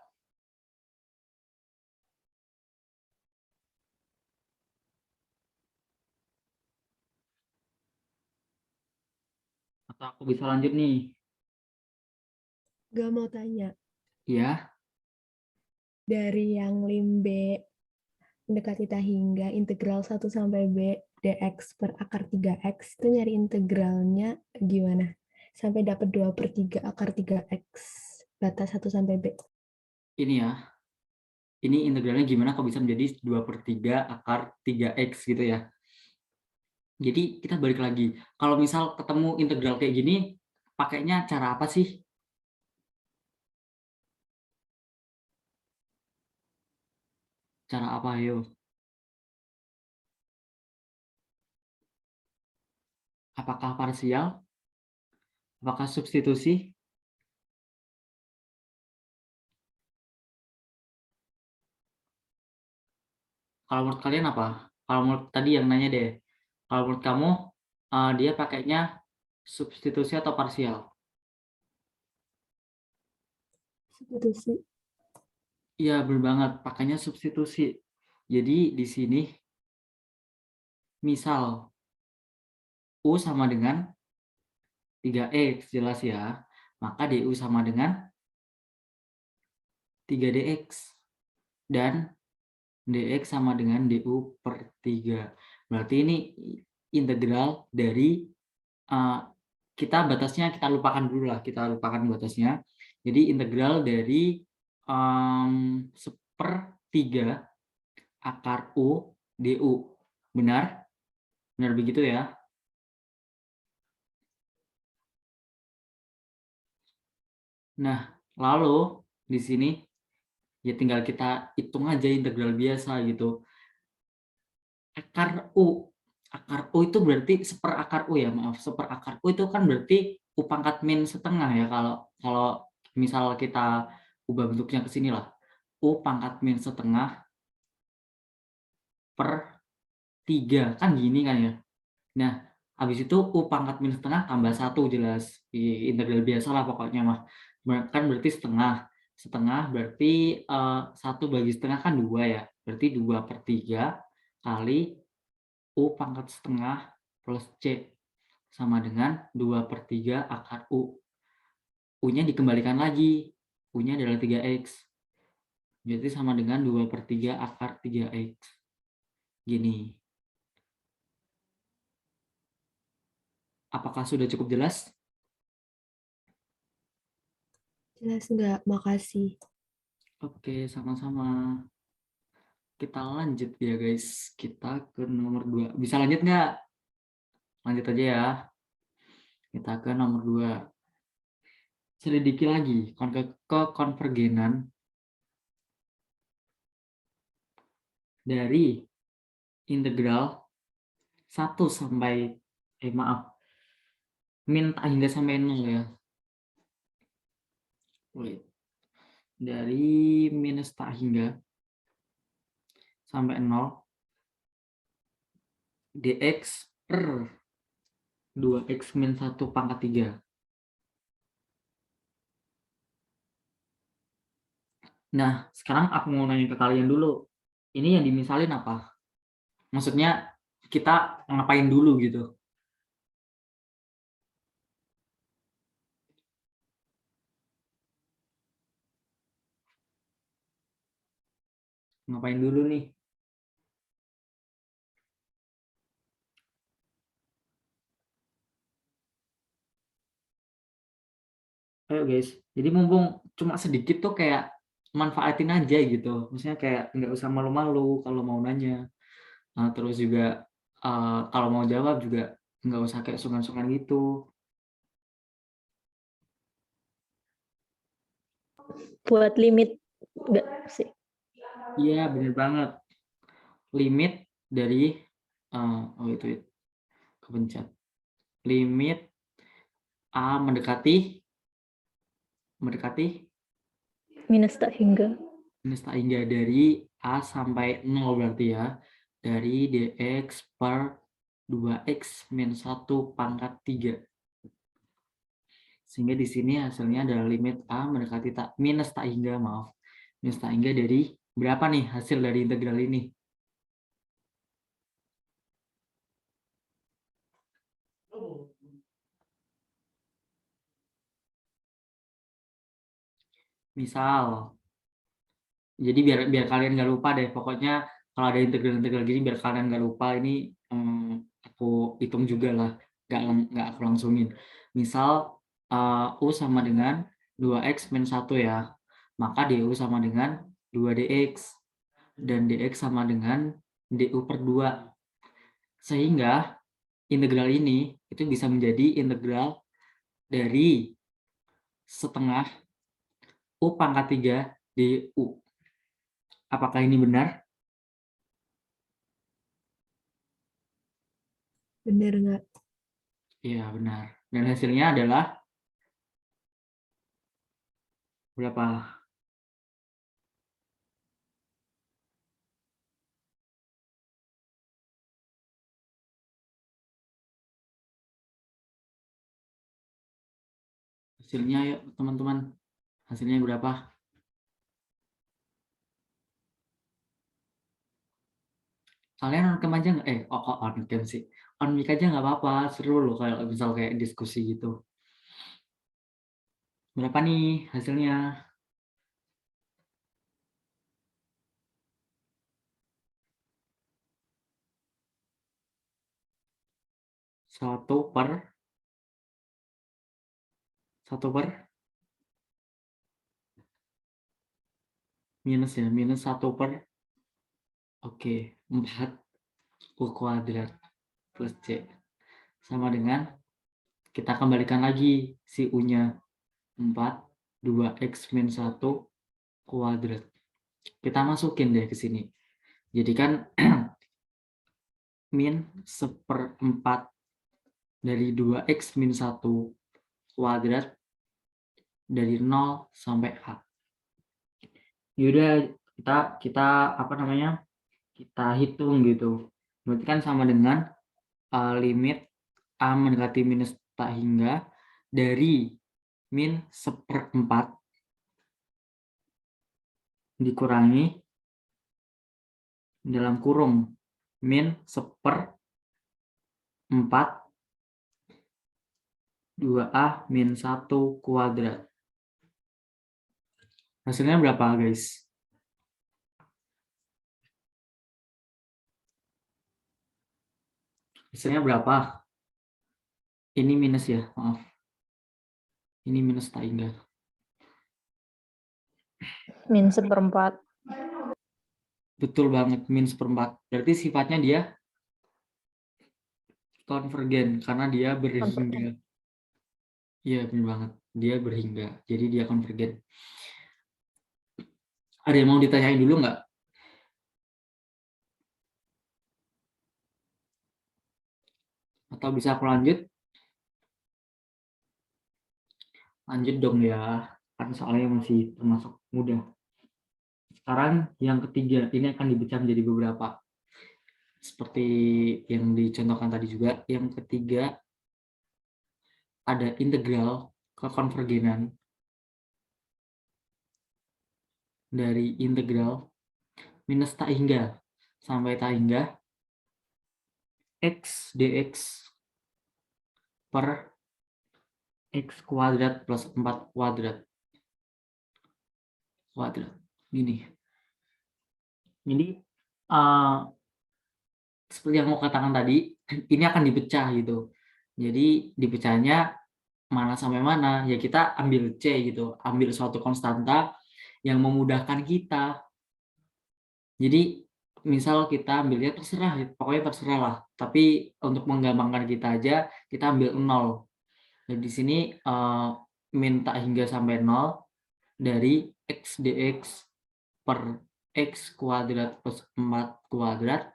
Atau aku bisa lanjut nih? Gak mau tanya. Ya. Dari yang lim B mendekati tak hingga integral 1 sampai B dx per akar 3x itu nyari integralnya gimana? Sampai dapat 2/3 akar 3x batas 1 sampai B. Ini ya. Ini integralnya gimana kok bisa menjadi 2/3 akar 3x gitu ya. Jadi kita balik lagi. Kalau misal ketemu integral kayak gini, pakainya cara apa sih? Cara apa, ayo? Apakah parsial? Apakah substitusi? Kalau menurut kalian apa? Kalau menurut tadi yang nanya deh. Kalau menurut kamu, dia pakainya substitusi atau parsial? Substitusi. Iya, benar banget. Pakainya substitusi. Jadi di sini, misal U sama dengan 3X, jelas ya. Maka DU sama dengan 3DX. Dan DX sama dengan DU per 3. Berarti ini integral dari, kita batasnya kita lupakan dulu lah, kita lupakan batasnya. Jadi integral dari 1/3 akar U DU. Benar? Benar begitu ya? Nah, lalu di sini ya tinggal kita hitung aja integral biasa gitu. Akar U itu berarti seperakar U ya, maaf, seperakar U itu kan berarti U pangkat min setengah ya, kalau misal kita ubah bentuknya ke sini lah, U pangkat min setengah per 3, kan gini kan ya. Nah, habis itu U pangkat min setengah tambah 1, jelas, integral biasa lah pokoknya mah. Kan berarti setengah berarti 1 bagi setengah kan 2 ya, berarti 2/3 kali U pangkat setengah plus C sama dengan 2/3 akar U. U-nya dikembalikan lagi, U-nya adalah 3X. Berarti sama dengan 2/3 akar 3X. Gini. Apakah sudah cukup jelas? Jelas nggak? Makasih. Oke, sama-sama. Kita lanjut ya guys. Kita ke nomor 2. Bisa lanjut nggak? Lanjut aja ya. Kita ke nomor 2. Selidiki lagi kekonvergenan dari integral 1 sampai min tak hingga sampai 0 ya. Wait. Dari minus tak hingga sampai 0 dx per 2x min 1 pangkat 3. Nah, sekarang aku mau nanya ke kalian dulu. Ini yang dimisalin apa? Maksudnya kita ngapain dulu gitu? Ngapain dulu nih? Ayo guys. Jadi mumpung cuma sedikit tuh kayak manfaatin aja gitu. Maksudnya kayak nggak usah malu-malu kalau mau nanya. Terus juga kalau mau jawab juga nggak usah kayak sungkan-sungkan gitu. Buat limit nggak sih? Iya, bener banget. Limit dari itu kepencet. Limit A mendekati Minus tak hingga. minus tak hingga dari A sampai 0 berarti ya. Dari dx per 2x min 1 pangkat 3. Sehingga di sini hasilnya adalah limit A mendekati minus tak hingga, maaf. Minus tak hingga dari berapa nih hasil dari integral ini? Misal, jadi biar kalian nggak lupa deh, pokoknya kalau ada integral gini biar kalian nggak lupa, ini aku hitung juga lah, nggak aku langsungin. Misal U sama dengan 2x min 1 ya, maka DU sama dengan 2dx, dan dx sama dengan DU per 2. Sehingga integral ini itu bisa menjadi integral dari setengah U pangkat 3 DU. Apakah ini benar? Bener nggak? Iya, benar. Dan hasilnya adalah berapa? Hasilnya yuk teman-teman. Hasilnya berapa? Kalian on cam aja nggak? Kok on cam sih? On mic aja nggak apa-apa. Seru loh kalau misal kayak diskusi gitu. Berapa nih hasilnya? Satu per minus ya, minus 1 per, oke, 4 U kuadrat plus C. Sama dengan, kita kembalikan lagi si U-nya. 4, 2X min 1 kuadrat. Kita masukin deh ke sini. Jadi kan min 1/4 dari 2X min 1 kuadrat dari 0 sampai A. Yaudah, kita apa namanya? Kita hitung gitu. Berarti kan sama dengan limit A mendekati minus tak hingga dari min 1/4 dikurangi dalam kurung min 1/4 2A min 1 kuadrat. Hasilnya berapa guys? Hasilnya berapa? Ini minus ya, maaf. Ini minus tak hingga. Min 1/4. Betul banget, min 1/4. Berarti sifatnya dia konvergen karena dia berhingga. Iya, benar banget. Dia berhingga. Jadi dia konvergen. Ada yang mau ditanyain dulu nggak? Atau bisa aku lanjut? Lanjut dong ya. Kan soalnya masih termasuk mudah. Sekarang yang ketiga, ini akan dipecah menjadi beberapa. Seperti yang dicontohkan tadi juga. Yang ketiga, ada integral kekonvergenan dari integral minus tak hingga sampai tak hingga x dx per x kuadrat plus 4 kuadrat. Gini. Jadi seperti yang mau katakan tadi, ini akan dipecah gitu. Jadi dipecahnya mana sampai mana, ya kita ambil C gitu, ambil suatu konstanta yang memudahkan kita. Jadi misal kita ambilnya terserah, pokoknya terserah lah. Tapi untuk menggampangkan kita aja, kita ambil 0. Dan di sini minta hingga sampai 0 dari x dx per x kuadrat plus 4 kuadrat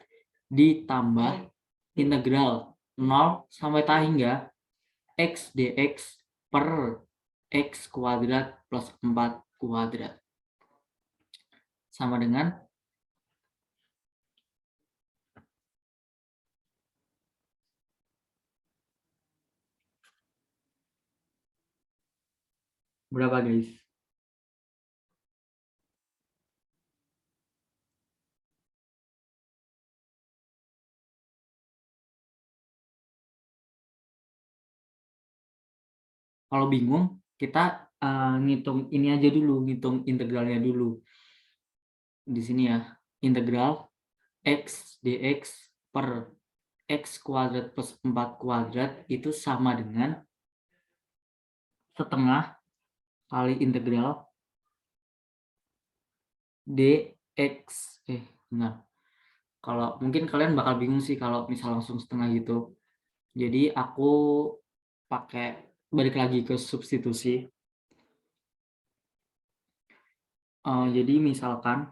ditambah integral 0 sampai tak hingga x dx per x kuadrat plus 4 kuadrat. Sama dengan berapa guys? Kalau bingung, kita ngitung ini aja dulu, ngitung integralnya dulu. Di sini ya, integral x dx per x kuadrat plus 4 kuadrat itu sama dengan setengah kali integral dx. Benar. Kalau mungkin kalian bakal bingung sih kalau misal langsung setengah gitu. Jadi aku pakai balik lagi ke substitusi. Jadi misalkan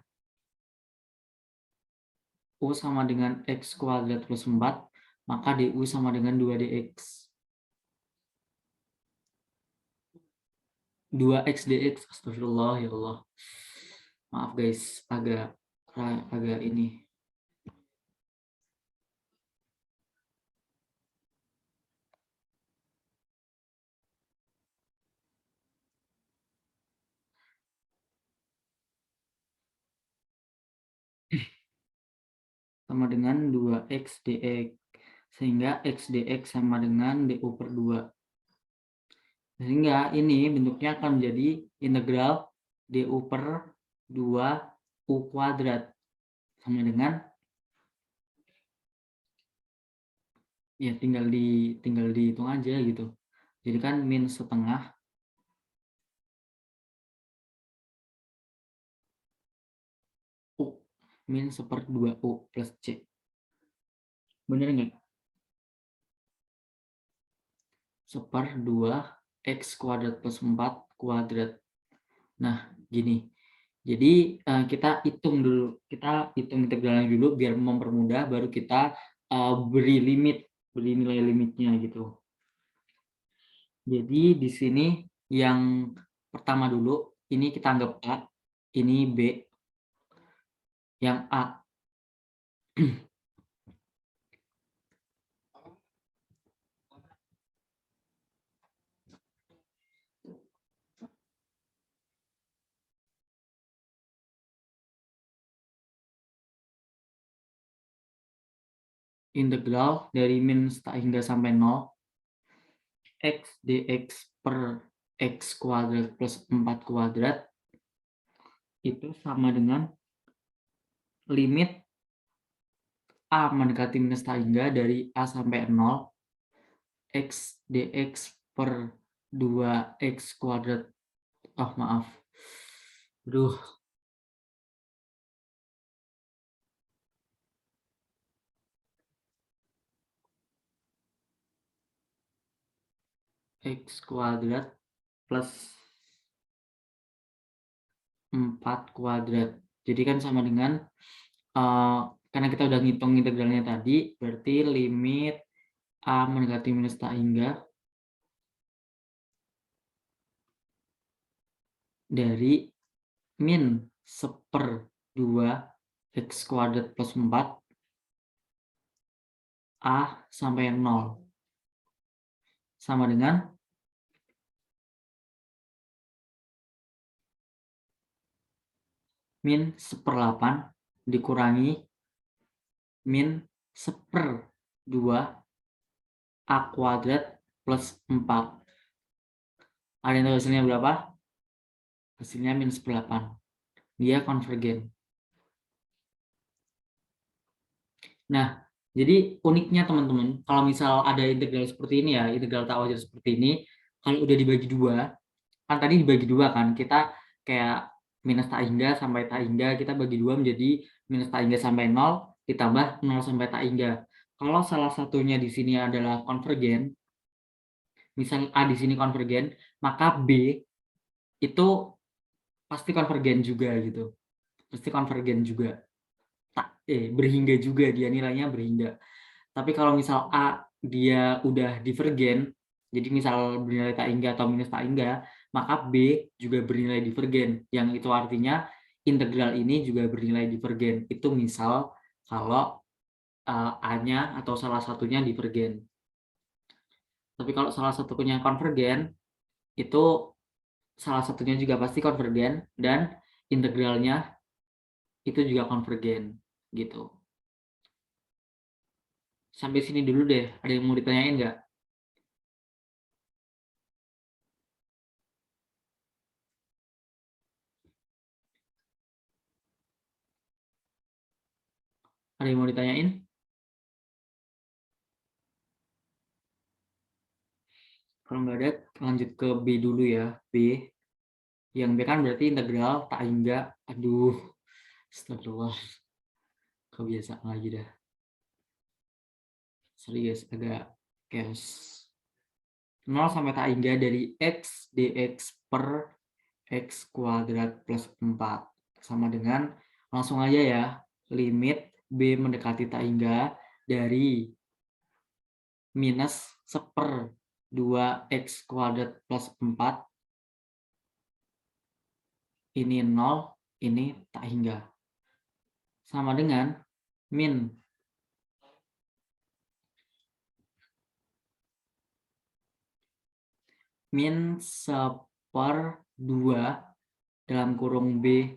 U sama dengan X kuadrat plus 4, maka DU sama dengan 2DX. 2X DX, astagfirullah ya Allah. Maaf guys, agak ini. Sama dengan 2X dx. Sehingga X dx sama dengan DU per 2. Sehingga ini bentuknya akan menjadi integral DU per 2 U kuadrat. Sama dengan, ya tinggal dihitung aja gitu. Jadi kan min setengah U min 1/2 U plus C. Bener nggak? 1/2 X kuadrat plus 4 kuadrat. Nah, gini. Jadi kita hitung dulu. Kita hitung integralnya dulu biar mempermudah, baru kita beri nilai limitnya gitu. Jadi di sini yang pertama dulu, ini kita anggap A, ini B. Yang A. Integral dari min setengah hingga sampai 0 X dx per X kuadrat plus 4 kuadrat itu sama dengan limit A mendekati minus setengah hingga dari A sampai 0 X dx per 2X kuadrat. Oh maaf. Aduh. X kuadrat plus 4 kuadrat. Jadi kan sama dengan, karena kita udah ngitung integralnya tadi, berarti limit A mendekati minus setengah hingga dari min 1/2 X kuadrat plus 4 A sampai 0. Sama dengan min 1/8 dikurangi min 1/2 A kuadrat plus 4. Ada yang tahu hasilnya berapa? Hasilnya min 1/8. Dia konvergen. Nah, jadi uniknya teman-teman, kalau misal ada integral seperti ini ya, integral tak wajar seperti ini, kalau udah dibagi dua, kan tadi dibagi dua kan, kita kayak minus tak hingga sampai tak hingga, kita bagi dua menjadi minus tak hingga sampai 0, ditambah 0 sampai tak hingga. Kalau salah satunya di sini adalah konvergen, misal A di sini konvergen, maka B itu pasti konvergen juga gitu. Pasti konvergen juga. Berhingga juga, dia nilainya berhingga. Tapi kalau misal A dia udah divergen, jadi misal bernilai tak hingga atau minus tak hingga, maka B juga bernilai divergen. Yang itu artinya integral ini juga bernilai divergen. Itu misal kalau A-nya atau salah satunya divergen. Tapi kalau salah satunya konvergen, itu salah satunya juga pasti konvergen dan integralnya itu juga konvergen gitu. Sampai sini dulu deh. Ada yang mau ditanyain nggak? Ada yang mau ditanyain? Kalau nggak ada, lanjut ke B dulu ya. B. Yang B kan berarti integral tak hingga. Aduh. Astagfirullah. Kebiasaan lagi dah. Sorry guys, agak chaos. 0 sampai tak hingga dari X dx per X kuadrat plus 4. Sama dengan, langsung aja ya, limit B mendekati tak hingga dari minus 1/2 x kuadrat plus 4. Ini 0, ini tak hingga. Sama dengan min 1/2 dalam kurung b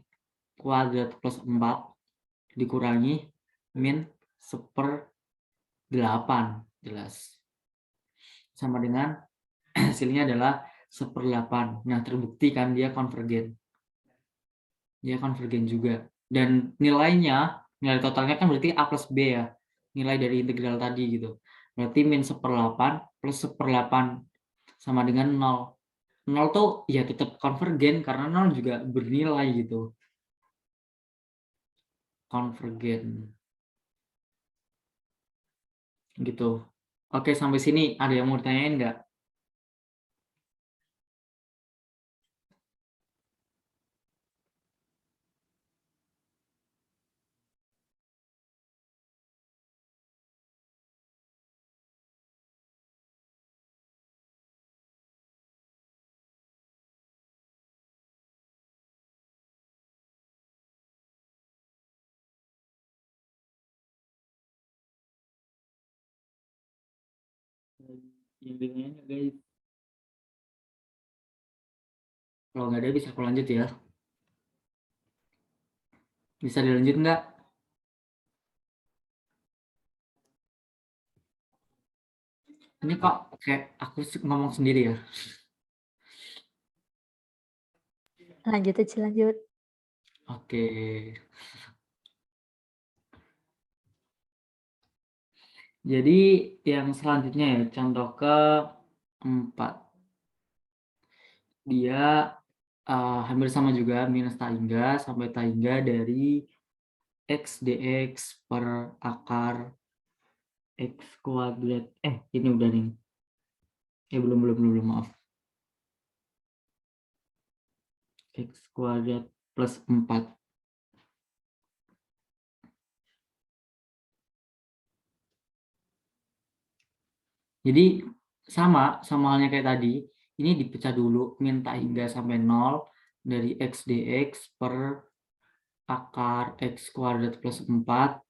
kuadrat plus 4 dikurangi min 1/8, jelas. Sama dengan hasilnya adalah 1/8. Nah, terbukti kan dia konvergen. Dia konvergen juga. Dan nilai totalnya kan berarti A plus B ya. Nilai dari integral tadi gitu. Berarti min 1/8 plus 1/8 sama dengan 0. 0 tuh ya tetap konvergen karena 0 juga bernilai gitu. Konvergen. Gitu. Oke, sampai sini ada yang mau ditanyain nggak? Yang bingung nggak, guys? Kalau nggak ada bisa aku lanjut ya. Bisa dilanjut nggak? Ini kok kayak aku ngomong sendiri ya. Lanjut aja, lanjut. Oke. Jadi yang selanjutnya ya, contoh ke-4. Dia hampir sama juga, minus tak hingga sampai tak hingga dari x dx per akar x kuadrat. Ini udah nih. Belum, maaf. X kuadrat plus 4. Jadi sama halnya kayak tadi, ini dipecah dulu, min tak hingga sampai 0 dari x dx per akar x kuadrat plus 4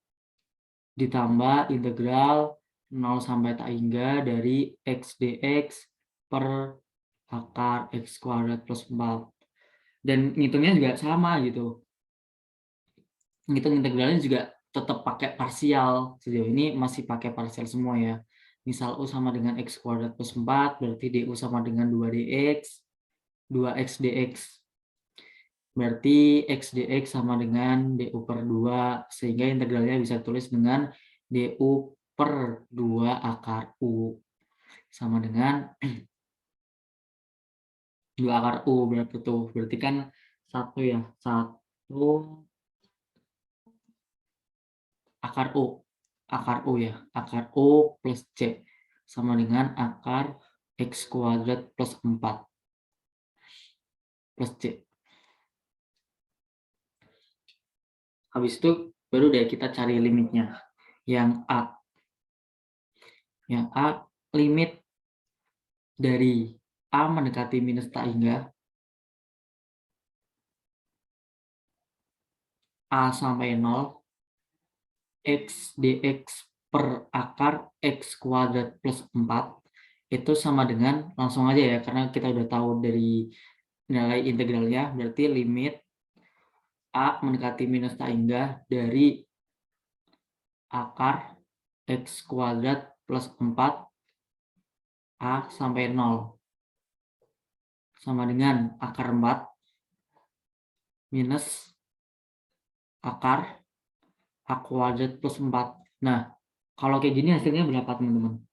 ditambah integral 0 sampai tak hingga dari x dx per akar x kuadrat plus 4. Dan ngitungnya juga sama gitu. Ngitung integralnya juga tetap pakai parsial. Sejauh ini masih pakai parsial semua ya. Misal U sama dengan X kuadrat plus 4, berarti DU sama dengan 2DX, 2X DX. Berarti X DX sama dengan DU per 2, sehingga integralnya bisa tulis dengan DU per 2 akar U. Sama dengan 2 akar U, berarti tuh. Berarti kan 1 ya, 1 akar U. Akar U ya, akar U plus C sama dengan akar X kuadrat plus 4 plus C. Habis itu baru deh kita cari limitnya. Yang A. Yang A, limit dari A mendekati minus tak hingga A sampai 0 X dx per akar X kuadrat plus 4 itu sama dengan, langsung aja ya karena kita udah tahu dari nilai integralnya, berarti limit A mendekati minus tak hingga dari akar X kuadrat plus 4 A sampai 0 sama dengan akar 4 minus akar A kuadrat plus 4. Nah, kalau kayak gini hasilnya berapa teman-teman?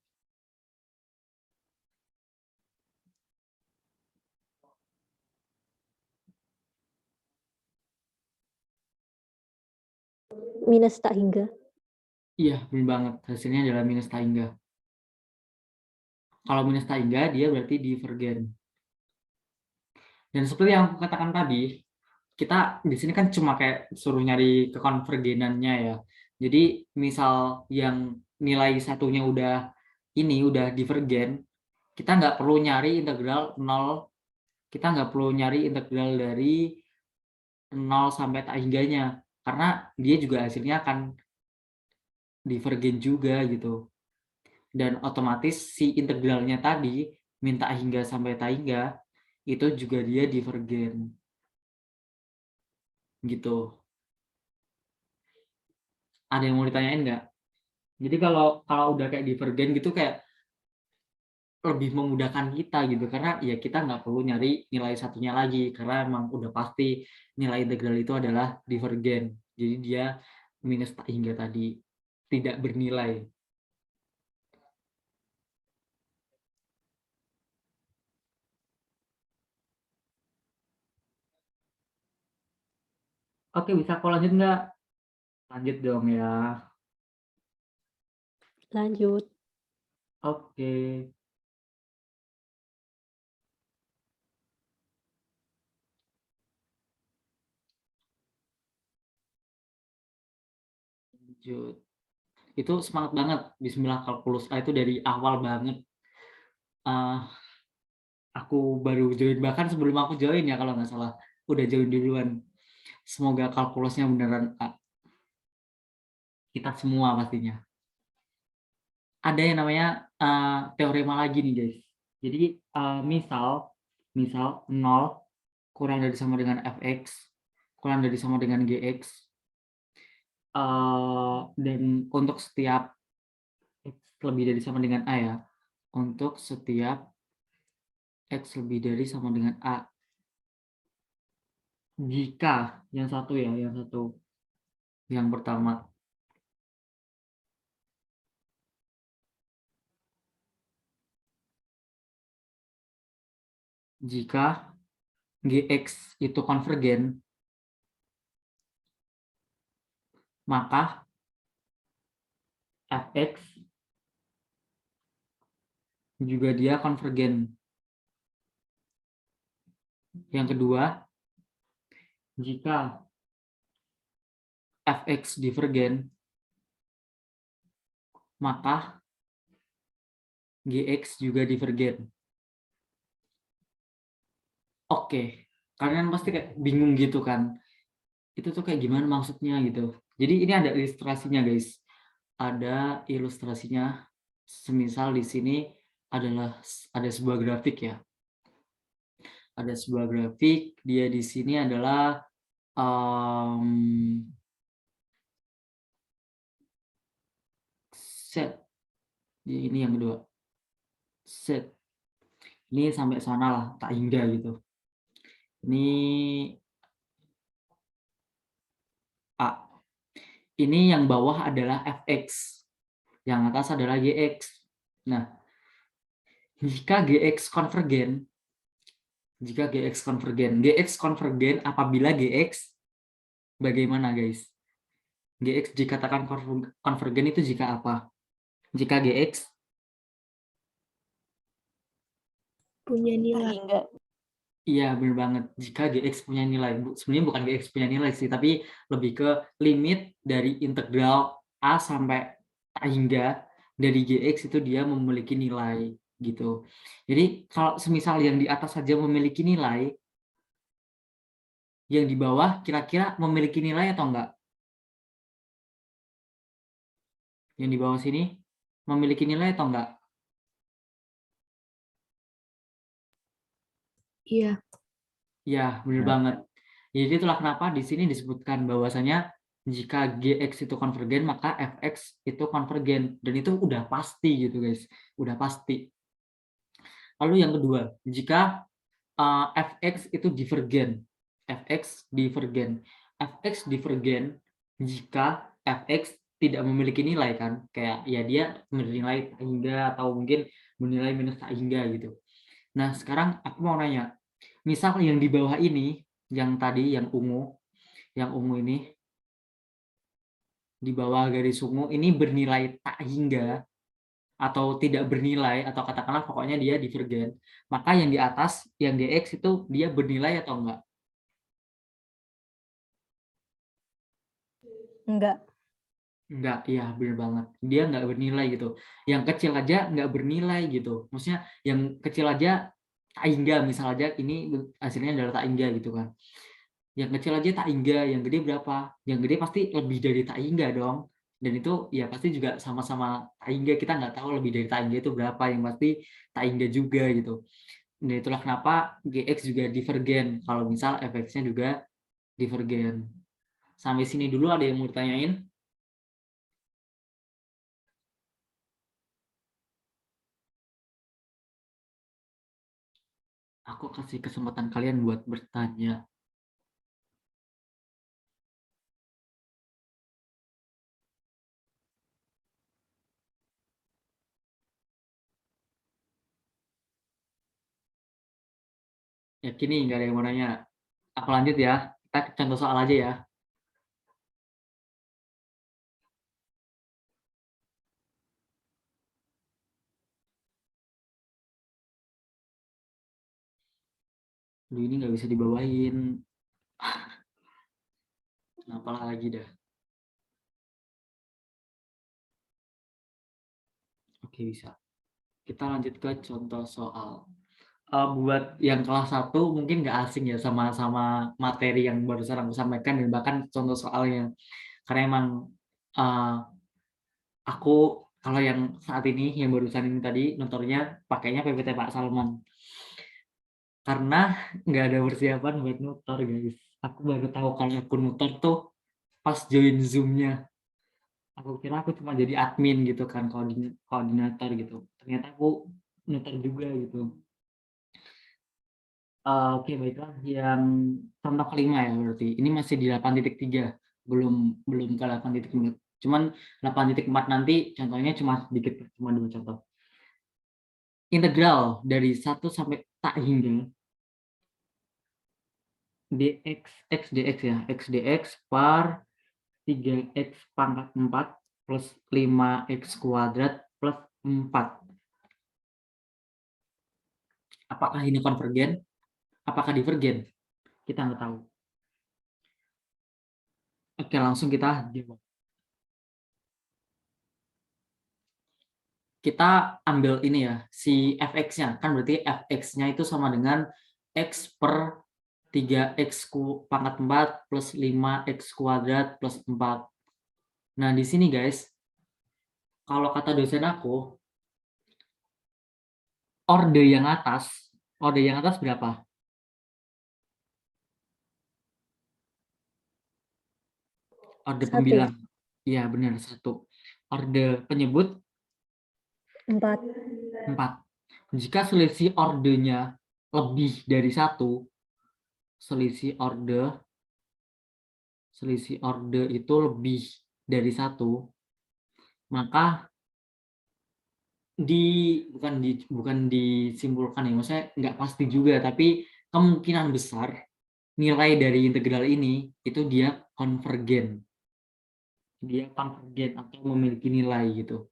Minus tak hingga. Iya, benar banget. Hasilnya adalah minus tak hingga. Kalau minus tak hingga, dia berarti divergen. Dan seperti yang aku katakan tadi, kita di sini kan cuma kayak suruh nyari kekonvergenannya ya. Jadi misal yang nilai satunya udah ini udah divergen, kita nggak perlu nyari integral 0, kita nggak perlu nyari integral dari 0 sampai tak hingganya, karena dia juga hasilnya akan divergen juga gitu. Dan otomatis si integralnya tadi, minta hingga sampai tak hingga, itu juga dia divergen. Gitu. Ada yang mau ditanyain nggak? Jadi kalau udah kayak divergen gitu kayak lebih memudahkan kita gitu, karena ya kita nggak perlu nyari nilai satunya lagi karena emang udah pasti nilai integral itu adalah divergen. Jadi dia minus tak hingga tadi tidak bernilai. Oke, bisa aku lanjut nggak? Lanjut dong ya. Lanjut. Oke. Lanjut. Itu semangat banget. Bismillah kalkulus A itu dari awal banget. Aku baru join, bahkan sebelum aku join ya kalau nggak salah. Udah join duluan. Semoga kalkulusnya beneran A. Kita semua pastinya. Ada yang namanya teorema lagi nih guys. Jadi misal 0 kurang dari sama dengan fx kurang dari sama dengan gx, dan untuk setiap x lebih dari sama dengan a ya, untuk setiap x lebih dari sama dengan a, jika yang pertama, jika gx itu konvergen, maka fx juga dia konvergen. Yang kedua, jika fx divergen, maka gx juga divergen. Oke, kalian pasti kayak bingung gitu kan. Itu tuh kayak gimana maksudnya gitu. Jadi ini ada ilustrasinya guys. Ada ilustrasinya. Semisal di sini ada sebuah grafik ya. Ada sebuah grafik, dia di sini adalah set. Ini yang kedua. Set. Ini sampai sana lah, tak hingga gitu. Ini A. Ini yang bawah adalah fx. Yang atas adalah gx. Nah, jika gx konvergen, gx konvergen apabila gx bagaimana guys? Gx dikatakan konvergen itu jika apa? Jika gx Punya nilai. Hingga. iya benar banget. Jika gx punya nilai, sebenarnya bukan gx punya nilai sih, tapi lebih ke limit dari integral a sampai a hingga dari gx itu dia memiliki nilai gitu. Jadi kalau semisal yang di atas saja memiliki nilai, yang di bawah kira-kira memiliki nilai atau enggak? Yang di bawah sini memiliki nilai atau enggak? Iya. Ya, benar banget. Jadi itulah kenapa di sini disebutkan bahwasanya jika gx itu konvergen maka fx itu konvergen, dan itu udah pasti gitu guys, udah pasti. Lalu yang kedua, jika fx itu divergen, fx divergen jika fx tidak memiliki nilai kan, kayak ya dia bernilai tak hingga atau mungkin bernilai minus tak hingga gitu. Nah sekarang aku mau nanya, misal yang di bawah ini, yang tadi yang ungu ini di bawah garis ungu ini bernilai tak hingga atau tidak bernilai, atau katakanlah pokoknya dia divergen, maka yang di atas yang gx itu dia bernilai atau enggak? Enggak. Enggak, iya bener banget. Dia nggak bernilai gitu. Yang kecil aja nggak bernilai gitu. Maksudnya yang kecil aja tak hingga, misal aja ini hasilnya adalah tak hingga gitu kan. Yang kecil aja tak hingga, yang gede berapa? Yang gede pasti lebih dari tak hingga dong. Dan itu ya pasti juga sama-sama tak hingga, kita nggak tahu lebih dari tak hingga itu berapa, yang pasti tak hingga juga gitu. Dan itulah kenapa GX juga divergen. Kalau misal fx-nya juga divergen. Sampai sini dulu ada yang mau ditanyain? Aku kasih kesempatan kalian buat bertanya. Yakin nih nggak ada yang mau nanya? Aku lanjut ya. Kita contoh soal aja ya. Duh, ini nggak bisa dibawain. Apalah lagi dah. Oke, bisa. Kita lanjut ke contoh soal. Buat yang kelas 1 mungkin nggak asing ya sama materi yang barusan aku sampaikan dan bahkan contoh soalnya. Karena emang uh, aku kalau yang saat ini yang barusan ini tadi notornya pakainya PPT Pak Salman. Karena nggak ada persiapan buat nutor guys. Aku baru tahu kalau aku nutor tuh pas join Zoom-nya. Aku kira aku cuma jadi admin gitu kan, koordinator gitu. Ternyata aku nutor juga gitu. Oke, baiklah. Yang contoh kelima ya berarti. Ini masih di 8.3. Belum ke 8.4. Cuman 8.4 nanti contohnya cuma sedikit, cuma 2 contoh. Integral dari 1 sampai tak hingga dx x dx ya, x dx par 3x pangkat 4 plus 5x kuadrat plus 4. Apakah ini konvergen? Apakah divergen? Kita nggak tahu. Oke, langsung kita jawab. Kita ambil ini ya, si fx-nya. Kan berarti fx-nya itu sama dengan x per 3x pangkat 4 plus 5x kuadrat plus 4. Nah, di sini guys, kalau kata dosen aku, orde yang atas berapa? Orde 1 ya? pembilang. Iya, benar, 1. Orde penyebut 4. 4. Jika selisih ordenya lebih dari 1, selisih orde itu lebih dari 1, maka bukan disimpulkan ya, maksudnya nggak pasti juga, tapi kemungkinan besar nilai dari integral ini itu dia konvergen atau memiliki nilai gitu.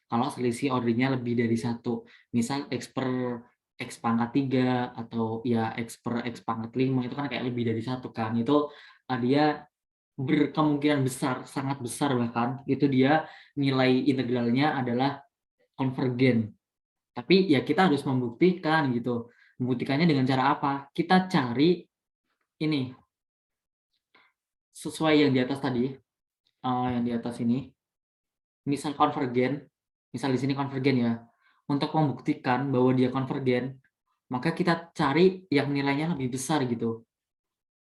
Kalau selisih ordernya lebih dari 1, misal x per x pangkat 3 atau ya x per x pangkat 5, itu kan kayak lebih dari 1 kan, itu dia berkemungkinan besar, sangat besar bahkan, itu dia nilai integralnya adalah konvergen. Tapi ya kita harus membuktikan gitu. Membuktikannya dengan cara apa? Kita cari ini, sesuai yang di atas tadi, yang di atas ini, misal konvergen, misal di sini konvergen ya. Untuk membuktikan bahwa dia konvergen, maka kita cari yang nilainya lebih besar gitu.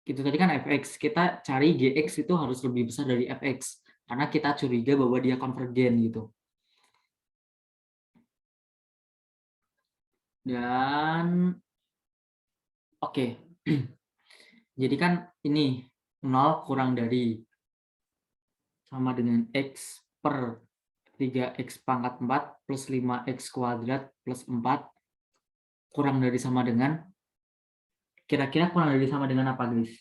Itu tadi kan fx, kita cari gx itu harus lebih besar dari fx, karena kita curiga bahwa dia konvergen gitu. Dan oke. Jadi kan ini 0 kurang dari sama dengan x per 3x pangkat 4 plus 5x kuadrat plus 4 kurang dari sama dengan, kira-kira kurang dari sama dengan apa guys?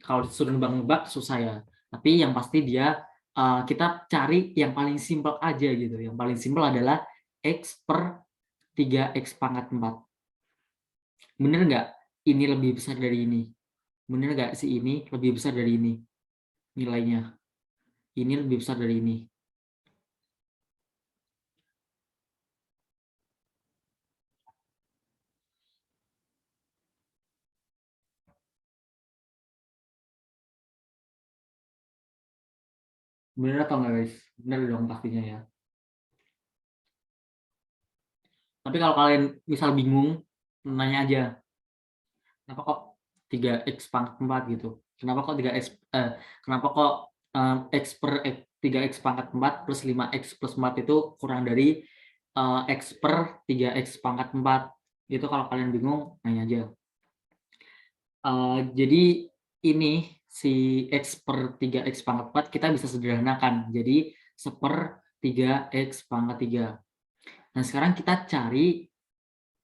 Kalau disuruh nebak-nebak susah ya, tapi yang pasti dia kita cari yang paling simpel aja gitu. Yang paling simpel adalah x per 3x pangkat 4. Bener nggak ini lebih besar dari ini? Bener nggak sih ini lebih besar dari ini nilainya? ini lebih besar dari ini. Benar atau enggak guys? Benar dong pastinya ya. Tapi kalau kalian misal bingung, nanya aja. Kenapa kok 3x pangkat 4 gitu? Kenapa kok 3x pangkat 4 plus 5x plus 4 itu kurang dari x per 3x pangkat 4? Itu kalau kalian bingung, nanya aja. Jadi ini si x per 3x pangkat 4 kita bisa sederhanakan. Jadi 1/3x pangkat 3. Nah, sekarang kita cari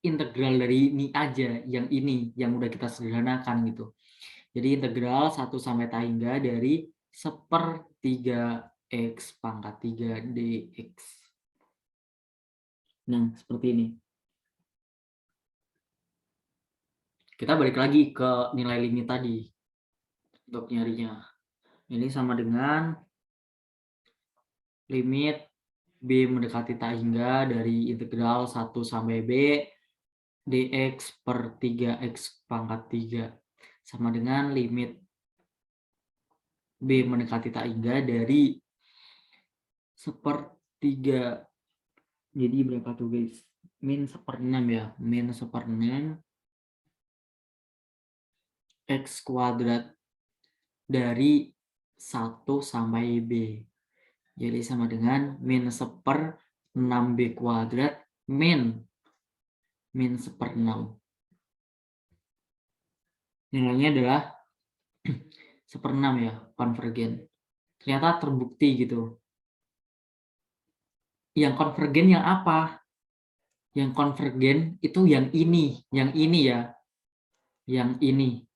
integral dari ini aja, yang ini, yang udah kita sederhanakan gitu. Jadi integral 1 sampai tak hingga dari 1/3x pangkat 3 dx. Nah, seperti ini. Kita balik lagi ke nilai limit tadi untuk nyarinya. Ini sama dengan limit b mendekati tak hingga dari integral 1 sampai b dx per 3x pangkat 3 sama dengan limit b mendekati tak hingga dari 1/3. Jadi berapa tuh guys? Min 1/6 ya. Min 1/6 x kuadrat dari 1 sampai b. Jadi sama dengan min 1/6b kuadrat min 1/6. Nilainya adalah 1/6 ya, konvergen. Ternyata terbukti gitu. Yang konvergen yang apa? Yang konvergen itu yang ini ya. Yang ini.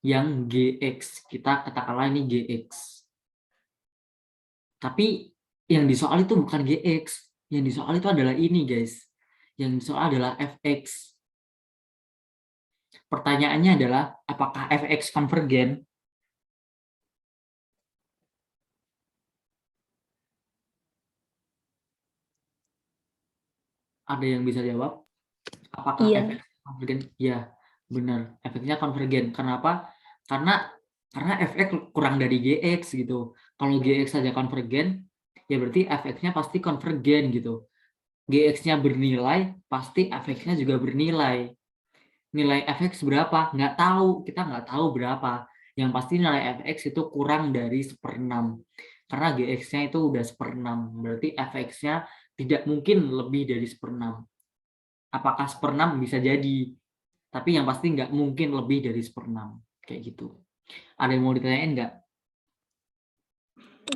Yang GX. Kita katakanlah ini GX. Tapi yang disoal itu bukan GX. Yang disoal itu adalah ini guys. Yang disoal adalah fx. Pertanyaannya adalah apakah fx konvergen? Ada yang bisa jawab? Apakah Iya. fx konvergen? Ya, benar. Fx-nya konvergen. Kenapa? Karena fx kurang dari gx gitu. Kalau gx saja konvergen, ya berarti fx-nya pasti konvergen gitu. Gx-nya bernilai, pasti fx-nya juga bernilai. Nilai fx berapa? Nggak tahu. Kita nggak tahu berapa. Yang pasti nilai fx itu kurang dari 1/6. Karena gx-nya itu udah 1/6. Berarti fx-nya tidak mungkin lebih dari 1/6. Apakah 1/6 bisa jadi, tapi yang pasti nggak mungkin lebih dari 1/6 kayak gitu. Ada yang mau ditanyain nggak?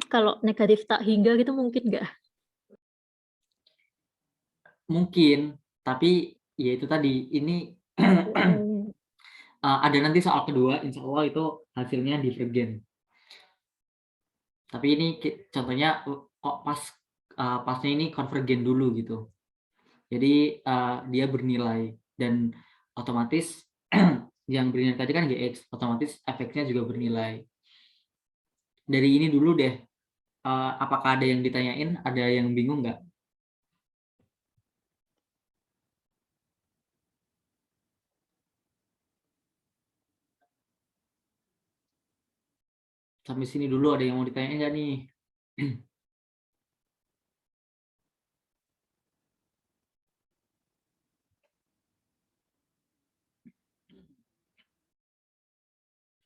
Kalau negatif tak hingga gitu mungkin nggak? Mungkin, tapi ya itu tadi ini ada nanti soal kedua, insya Allah itu hasilnya divergen. Tapi ini contohnya kok pasnya ini konvergen dulu gitu. Jadi dia bernilai dan otomatis yang bernilai tadi kan GX, otomatis efeknya juga bernilai. Dari ini dulu deh, apakah ada yang ditanyain, ada yang bingung nggak? Sampai sini dulu ada yang mau ditanyain nggak nih?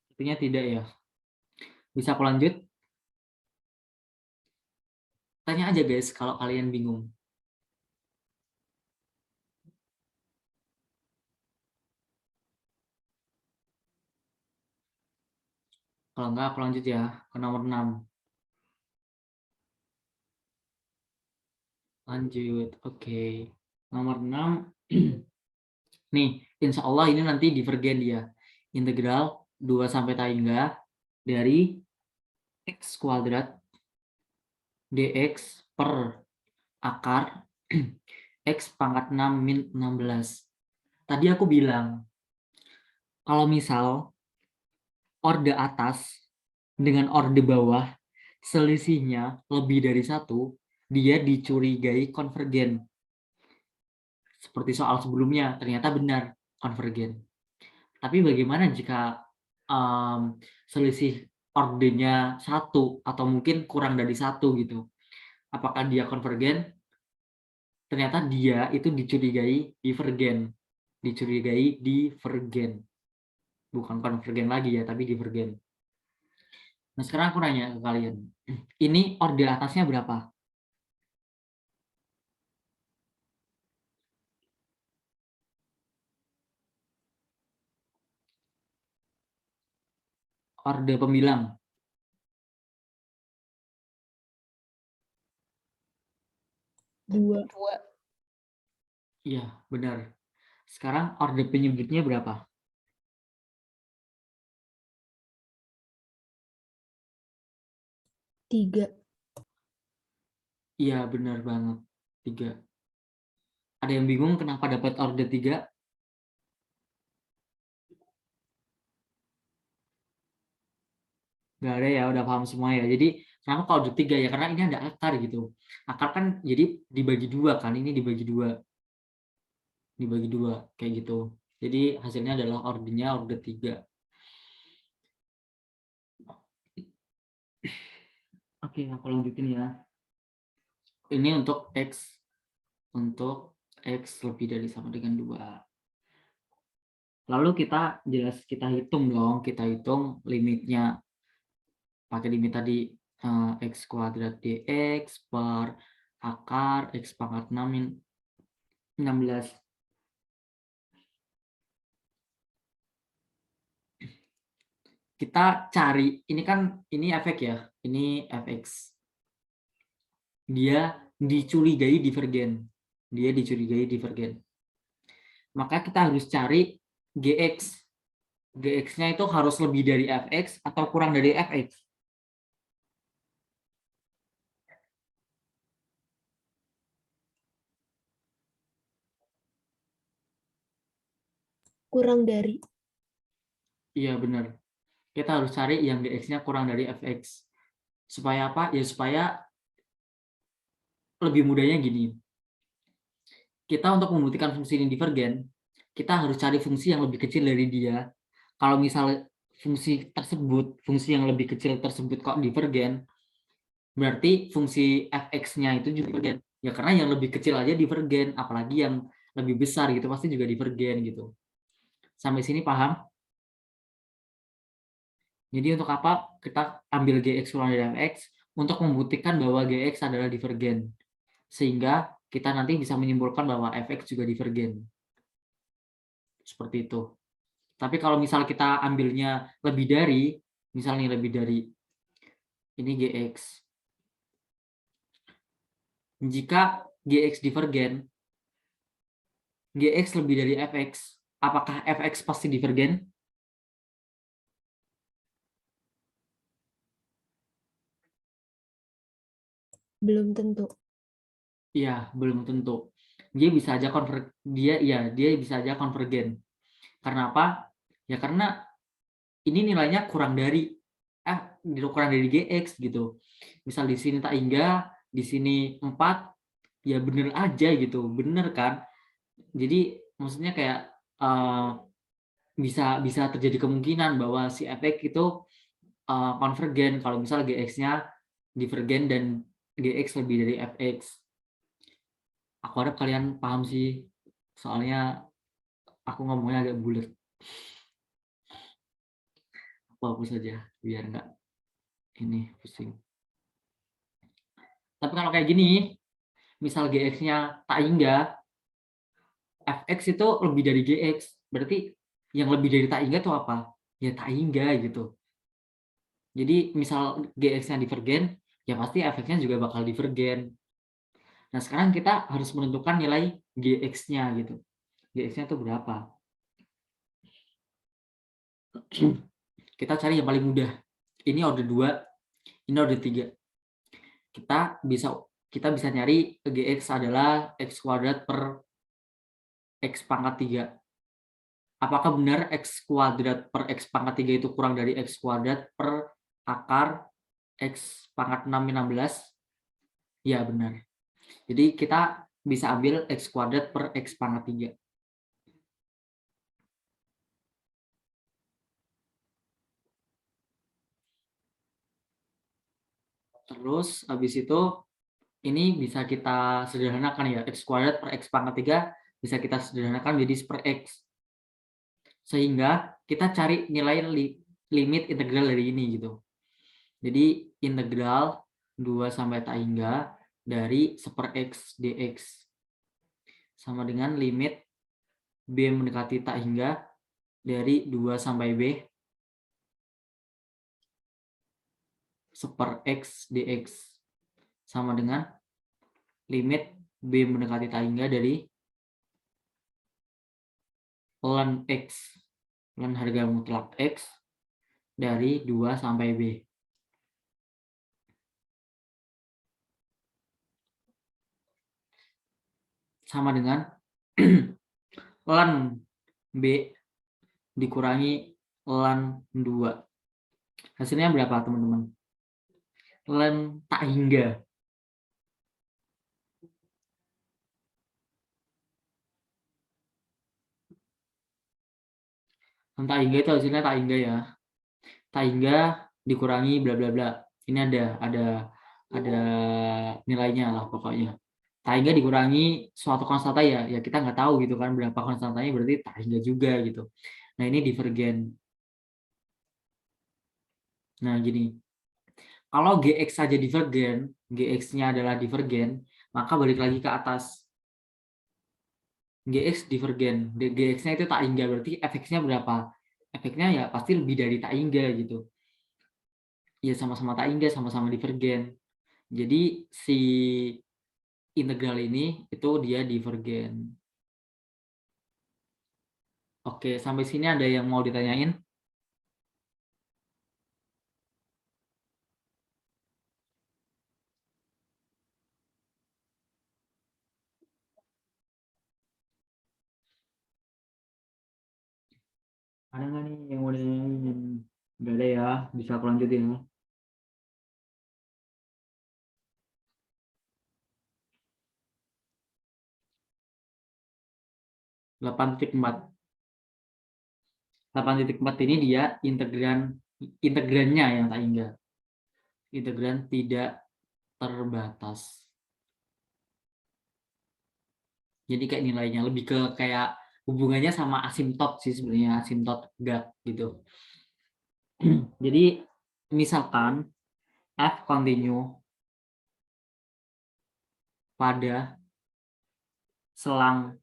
Sepertinya tidak ya. Bisa aku lanjut? Tanya aja guys kalau kalian bingung. Kalau enggak aku lanjut ya ke nomor 6. Lanjut, oke. Nomor 6. Nih, insya Allah ini nanti divergen dia. Integral 2 sampai tak hingga dari x kuadrat dx per akar x pangkat 6 min 16. Tadi aku bilang, kalau misal orde atas dengan orde bawah, selisihnya lebih dari 1, dia dicurigai konvergen. Seperti soal sebelumnya, ternyata benar konvergen. Tapi bagaimana jika selisih ordenya 1 atau mungkin kurang dari 1 gitu? Apakah dia konvergen? Ternyata dia itu dicurigai divergen. Dicurigai divergen. Bukan konvergen lagi ya, tapi divergen. Nah, sekarang aku nanya ke kalian. Ini orde atasnya berapa? Orde pembilang. 2. Iya, benar. Sekarang orde penyebutnya berapa? 3. Iya, benar banget. 3. Ada yang bingung kenapa dapat orde 3? Nggak ada ya, udah paham semua ya. Jadi kenapa kalau orde 3 ya? Karena ini ada akar gitu. Akar kan jadi dibagi 2 kan, ini dibagi 2. Dibagi 2 kayak gitu. Jadi hasilnya adalah ordenya orde 3. Oke, aku lanjutin ya. Ini untuk X. Untuk X lebih dari sama dengan 2. Lalu kita hitung dong. Kita hitung limitnya. Pakai limit tadi X kuadrat dx per akar X pangkat 16. Kita cari, ini efek ya. Ini fx. Dia dicurigai divergen. Dia dicurigai divergen. Maka kita harus cari Gx. Gx-nya itu harus lebih dari fx atau kurang dari fx. Kurang dari. Iya benar. Kita harus cari yang Gx-nya kurang dari fx. Supaya apa? Ya supaya lebih mudahnya gini. Kita untuk membuktikan fungsi ini divergen, kita harus cari fungsi yang lebih kecil dari dia. Kalau misalnya fungsi yang lebih kecil tersebut kok divergen, berarti fungsi fx-nya itu juga divergen. Ya karena yang lebih kecil aja divergen, apalagi yang lebih besar gitu pasti juga divergen gitu. Sampai sini paham? Jadi untuk apa kita ambil Gx kurang dari fx? Untuk membuktikan bahwa Gx adalah divergen. Sehingga kita nanti bisa menyimpulkan bahwa fx juga divergen. Seperti itu. Tapi kalau misal kita ambilnya lebih dari, misalnya lebih dari, ini Gx. Jika Gx divergen, Gx lebih dari fx, apakah fx pasti divergen? Belum tentu. Iya, belum tentu. Dia bisa aja konvergen. Karena apa? Ya karena ini nilainya kurang dari Gx gitu. Misal di sini tak hingga, di sini 4, ya bener aja gitu. Bener kan? Jadi maksudnya kayak bisa terjadi kemungkinan bahwa si efek itu konvergen kalau misal Gx-nya divergen dan Gx lebih dari fx. Aku harap kalian paham sih, soalnya aku ngomongnya agak bulat. Aku hapus saja biar nggak ini pusing. Tapi kalau kayak gini, misal Gx-nya tak hingga, fx itu lebih dari Gx, berarti yang lebih dari tak hingga itu apa? Ya tak hingga gitu. Jadi misal Gx-nya divergen, ya pasti fx-nya juga bakal divergen. Nah sekarang kita harus menentukan nilai Gx-nya gitu. Gx-nya itu berapa? Kita cari yang paling mudah. Ini orde 2, ini orde 3. Kita bisa nyari Gx adalah x kuadrat per x pangkat 3. Apakah benar x kuadrat per x pangkat 3 itu kurang dari x kuadrat per akar X pangkat 6 min 16. Ya, benar. Jadi kita bisa ambil X kuadrat per X pangkat 3. Terus habis itu ini bisa kita sederhanakan ya, X kuadrat per X pangkat 3 bisa kita sederhanakan jadi per X. Sehingga kita cari nilai limit integral dari ini gitu. Jadi integral 2 sampai tak hingga dari 1 X dx sama dengan limit B mendekati tak hingga dari 2 sampai B 1 X dx sama dengan limit B mendekati tak hingga dari ln X, ln harga mutlak X dari 2 sampai B. Sama dengan ln B dikurangi ln 2. Hasilnya berapa, teman-teman? Ln tak hingga. Ln tak hingga itu hasilnya tak hingga ya. Tak hingga dikurangi bla bla bla. Ini ada nilainya lah pokoknya. Tak hingga dikurangi suatu konstanta ya. Ya kita nggak tahu gitu kan berapa konstantanya, berarti tak hingga juga gitu. Nah, ini divergen. Nah, gini. Kalau GX saja divergen, GX-nya adalah divergen, maka balik lagi ke atas. GX divergen, GX-nya itu tak hingga, berarti fx-nya berapa? Fx-nya ya pasti lebih dari tak hingga gitu. Ya sama-sama tak hingga, sama-sama divergen. Jadi si integral ini itu dia divergen. Oke, sampai sini ada yang mau ditanyain? Ada nggak nih yang mau ditanyain? Nggak ada ya, bisa aku lanjutin ya. 8.4. 8.4 ini dia integrannya yang tak hingga. Integran tidak terbatas. Jadi kayak nilainya lebih ke kayak hubungannya sama asimtot sih sebenarnya, asimtot gap gitu. Jadi misalkan f continue pada selang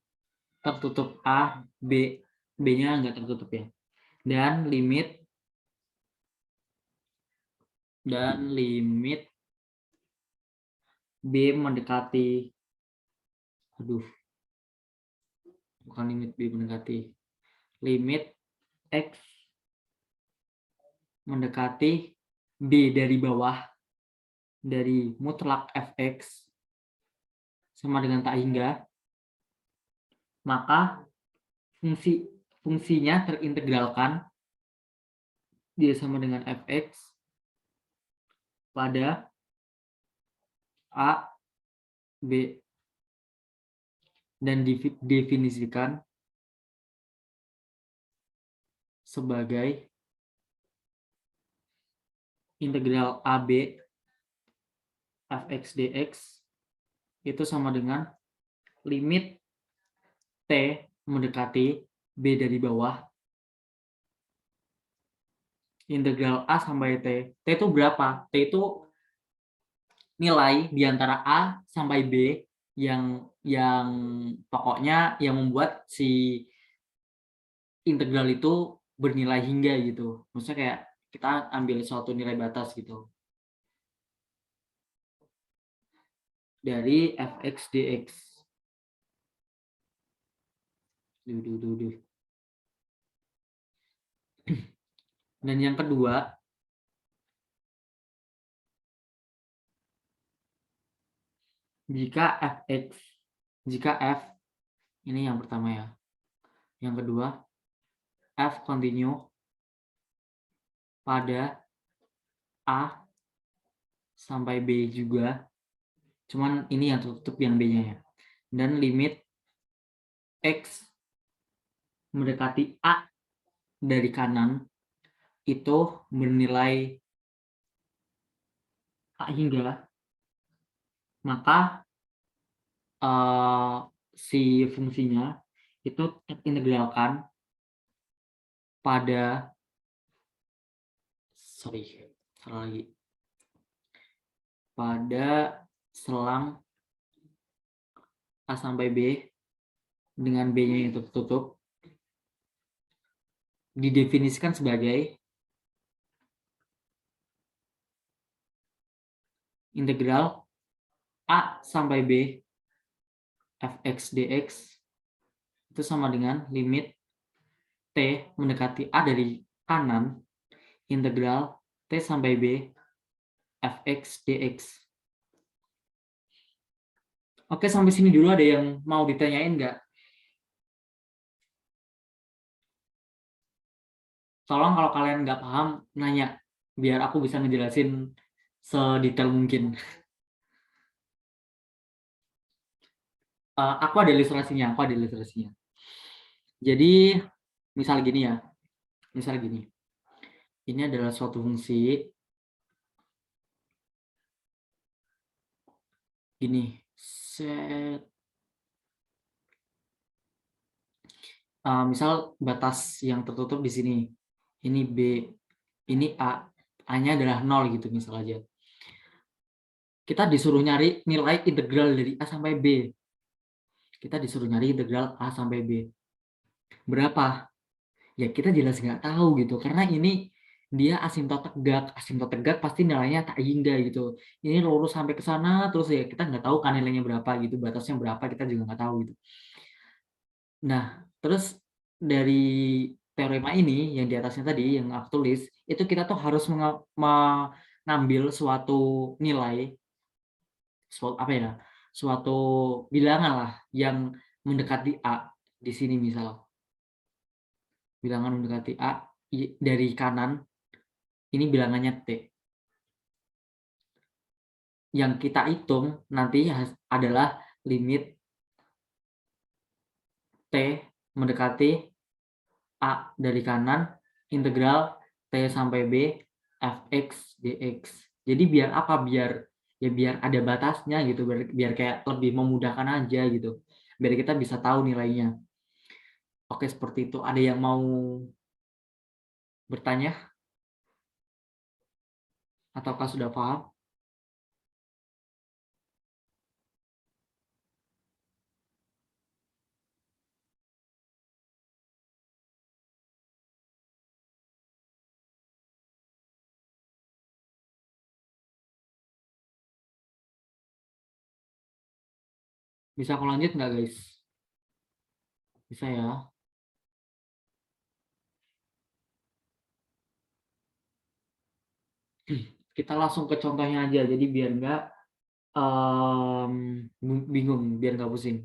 tertutup A, B, B-nya nggak tertutup ya, dan limit B mendekati, bukan limit B mendekati, limit X mendekati B dari bawah dari mutlak fx sama dengan tak hingga, maka fungsinya terintegralkan dia sama dengan fx pada A, B, dan didefinisikan sebagai integral AB fx dx itu sama dengan limit T mendekati B dari bawah integral A sampai T. T itu berapa? T itu nilai di antara A sampai B yang pokoknya yang membuat si integral itu bernilai hingga gitu. Maksudnya kayak kita ambil suatu nilai batas gitu. Dari fx dx. Dan yang kedua, jika f ini yang pertama ya. Yang kedua, f continue pada A sampai B juga, cuman ini yang tertutup yang B-nya ya. Dan limit X mendekati A dari kanan itu bernilai A hingga, maka si fungsinya itu terintegralkan pada pada selang A sampai B dengan B-nya yang tertutup didefinisikan sebagai integral A sampai B fx dx itu sama dengan limit T mendekati A dari kanan integral T sampai B fx dx. Oke, sampai sini dulu ada yang mau ditanyain nggak? Tolong kalau kalian nggak paham, nanya. Biar aku bisa ngejelasin sedetail mungkin. Aku ada ilustrasinya. Jadi, misal gini ya. Ini adalah suatu fungsi. Gini. Set. Misal batas yang tertutup di sini. Ini B, ini A. A-nya adalah 0 gitu misal aja. Kita disuruh nyari nilai integral dari A sampai B. Berapa? Ya kita jelas nggak tahu gitu. Karena ini dia asimtot tegak. Asimtot tegak pasti nilainya tak hingga gitu. Ini lurus sampai ke sana terus ya kita nggak tahu kan nilainya berapa gitu. Batasnya berapa kita juga nggak tahu gitu. Nah, terus dari teorema ini yang di atasnya tadi yang aku tulis, itu kita tuh harus mengambil suatu nilai, suatu bilangan lah yang mendekati A di sini misal. Bilangan mendekati A dari kanan, ini bilangannya T. Yang kita hitung nanti adalah limit T mendekati A dari kanan integral T sampai B fx dx. Jadi biar apa? Biar ada batasnya gitu, biar kayak lebih memudahkan aja gitu. Biar kita bisa tahu nilainya. Oke, seperti itu. Ada yang mau bertanya? Ataukah sudah paham? Bisa aku lanjut nggak, guys? Bisa ya. Kita langsung ke contohnya aja. Jadi biar nggak bingung, biar nggak pusing.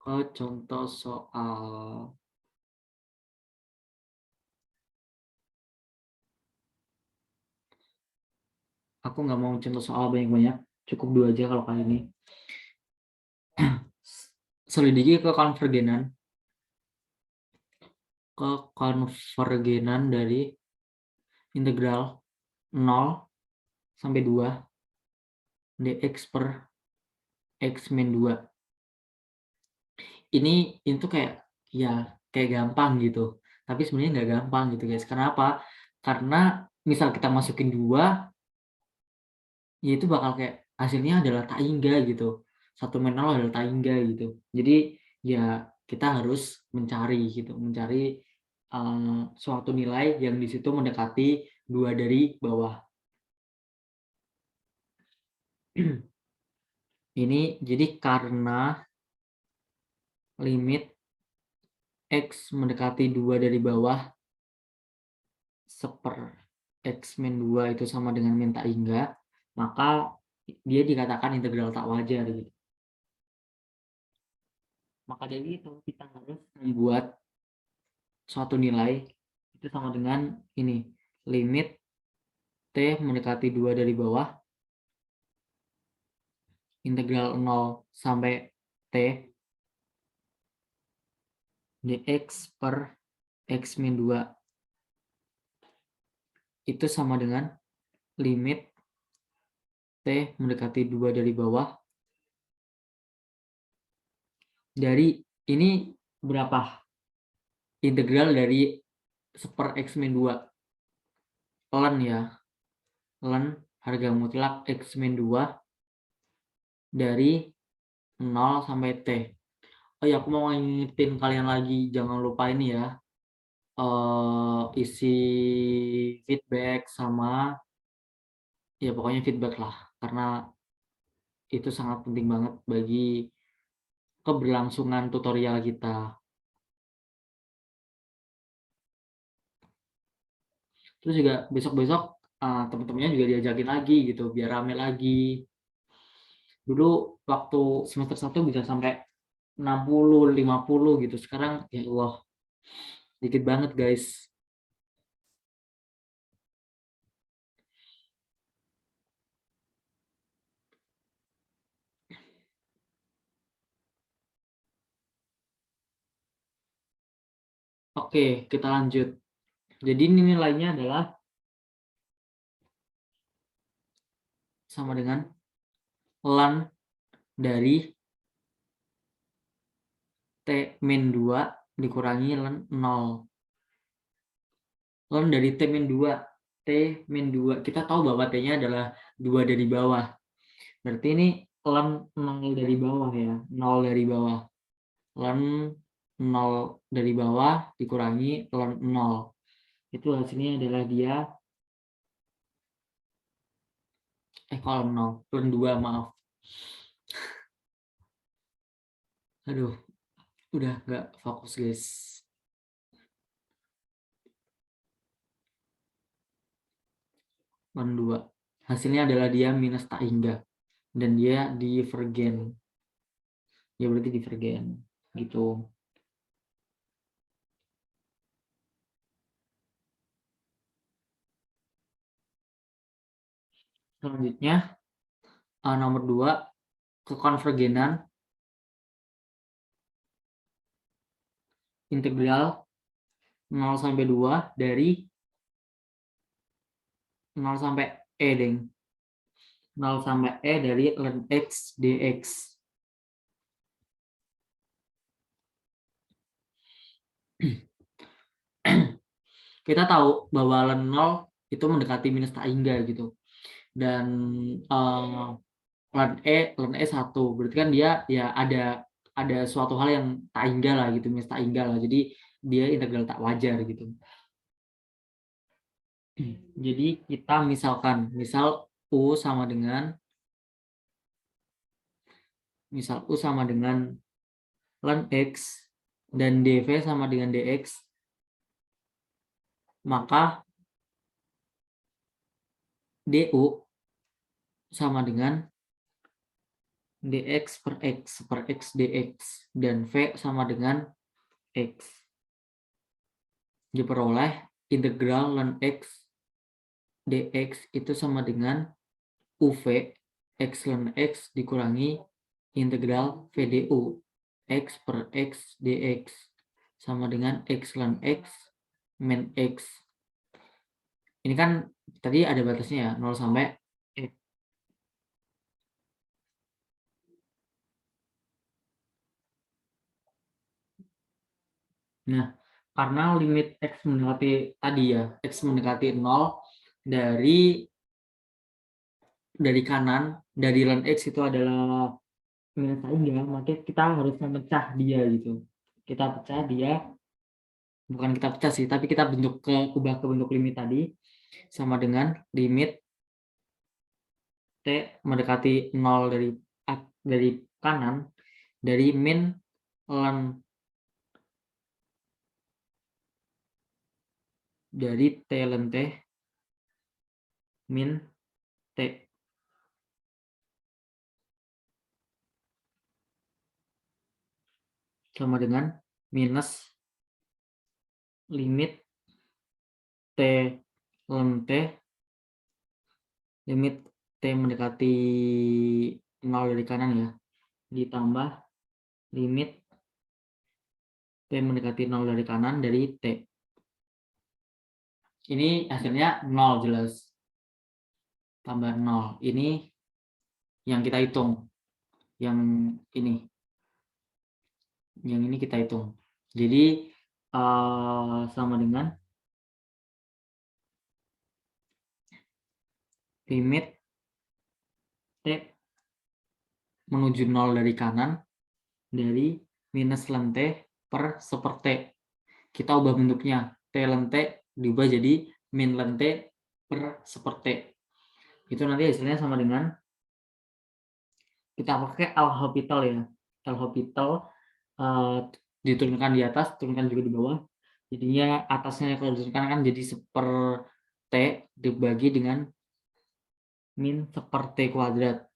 Ke contoh soal. Aku nggak mau contoh soal banyak-banyak. Cukup 2 aja kalau kali ini. Selidiki kekonvergenan dari integral 0 sampai 2 dx per x min 2. Ini tuh kayak gampang gitu. Tapi sebenarnya nggak gampang gitu, guys. Kenapa? Karena misal kita masukin 2, ya itu bakal kayak hasilnya adalah tak hingga gitu. 1 min 0 adalah tak hingga gitu. Jadi ya kita harus mencari suatu nilai yang di situ mendekati 2 dari bawah. Ini jadi karena limit X mendekati 2 dari bawah seper X min 2 itu sama dengan min tak hingga, maka dia dikatakan integral tak wajar gitu. Maka dari itu kita harus membuat suatu nilai itu sama dengan ini, limit T mendekati 2 dari bawah, integral 0 sampai T, dx per x min 2. Itu sama dengan limit T mendekati 2 dari bawah, dari ini berapa? Integral dari 1 x min 2. Ln ya. Ln harga mutlak x min 2 dari 0 sampai T. Oh ya, aku mau ngingetin kalian lagi, jangan lupa ini ya, isi feedback sama, ya pokoknya feedback lah, karena itu sangat penting banget bagi keberlangsungan tutorial kita. Terus juga besok-besok teman-temannya juga diajakin lagi gitu, biar rame lagi. Dulu waktu semester 1 bisa sampai 60, 50 gitu. Sekarang ya Allah, dikit banget guys. Oke, kita lanjut. Jadi ini nilainya adalah sama dengan ln dari T min 2 dikurangi ln 0. Ln dari T min 2. T min 2. Kita tahu bahwa T-nya adalah 2 dari bawah. Berarti ini ln 0 dari bawah ya. 0 dari bawah. Ln 0 dari bawah dikurangi ln 0. Itu hasilnya adalah dia kalau 0. Ln 2, maaf. Aduh, udah nggak fokus guys. Ln 2. Hasilnya adalah dia minus tak hingga. Dan dia divergen. Ya berarti divergen. Gitu. Selanjutnya, nomor 2, kekonvergenan integral 0 sampai 2 dari 0 sampai E, deng. 0 sampai E dari ln x dx. Kita tahu bahwa ln 0 itu mendekati minus tak hingga gitu. Dan ln E 1. Berarti kan dia ya ada suatu hal yang tak hingga lah gitu, minus tak hingga lah. Jadi dia integral tak wajar gitu. Jadi kita misalkan, misal U sama dengan ln x dan dv sama dengan dx, maka du sama dengan dx per x dx, dan v sama dengan x. Diperoleh integral ln x dx itu sama dengan uv x ln x dikurangi integral vdu x per x dx sama dengan x ln x min x. Ini kan tadi ada batasnya ya, 0 sampai x. Nah, karena limit x mendekati tadi ya, x mendekati 0 dari kanan, dari ln x itu adalah minus hingga, maka kita harus memecah dia gitu. Kita pecah dia, bukan kita pecah sih, tapi kita ubah ke bentuk limit tadi sama dengan limit t mendekati 0 dari kanan dari min ln dari t ln t min t sama dengan minus limit T lente, limit T mendekati 0 dari kanan ya, ditambah limit T mendekati 0 dari kanan dari T. Ini hasilnya 0 jelas. Tambah 0. Ini yang kita hitung. Yang ini. Yang ini kita hitung. Jadi sama dengan limit T menuju 0 dari kanan dari minus lente per seper T. Kita ubah bentuknya. T lente diubah jadi min lente per seper T. Itu nanti hasilnya sama dengan, kita pakai L'Hopital ya. L'Hopital diturunkan di atas, turunkan juga di bawah. Jadinya atasnya kalau diturunkan kan jadi seper T dibagi dengan min seper T kuadrat.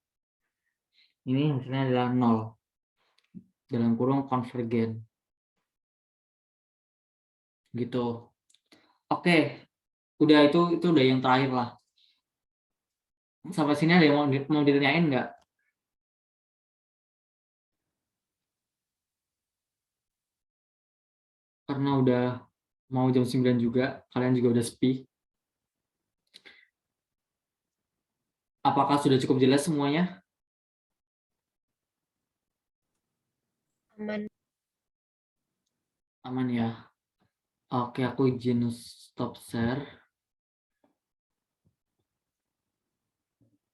Ini hasilnya adalah 0. Dalam kurung konvergen. Gitu. Oke. Udah itu udah yang terakhir lah. Sampai sini ada yang mau ditanyain nggak? Karena udah mau jam 9 juga, kalian juga udah sepi. Apakah sudah cukup jelas semuanya? Aman. Aman ya? Oke, aku izin stop share.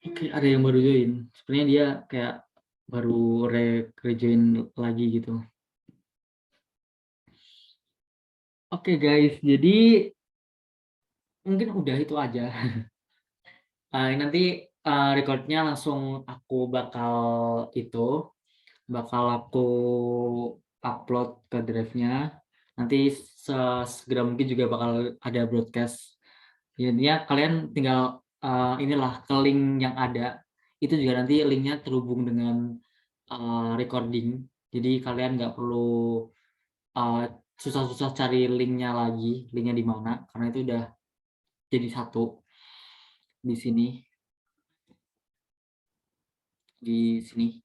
Oke, ada yang baru join. Sebenarnya dia kayak baru rejoin lagi gitu. Oke guys, jadi mungkin udah itu aja. Nanti recordnya langsung aku bakal aku upload ke drive-nya. Nanti segera mungkin juga bakal ada broadcast. Jadinya kalian tinggal inilah ke link yang ada. Itu juga nanti linknya terhubung dengan recording. Jadi kalian nggak perlu susah-susah cari linknya lagi, linknya di mana, karena itu udah jadi satu di sini. Di sini.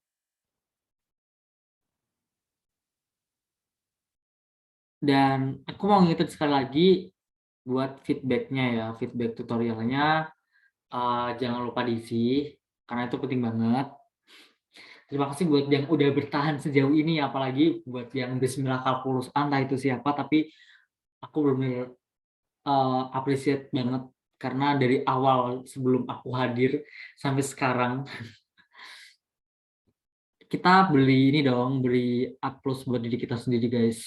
Dan aku mau ngingetin sekali lagi buat feedbacknya ya, feedback tutorialnya jangan lupa diisi karena itu penting banget. Terima kasih buat yang udah bertahan sejauh ini, apalagi buat yang Bismillah kalkulus, entah itu siapa, tapi aku benar-benar appreciate banget karena dari awal sebelum aku hadir sampai sekarang kita beli A+ buat diri kita sendiri guys.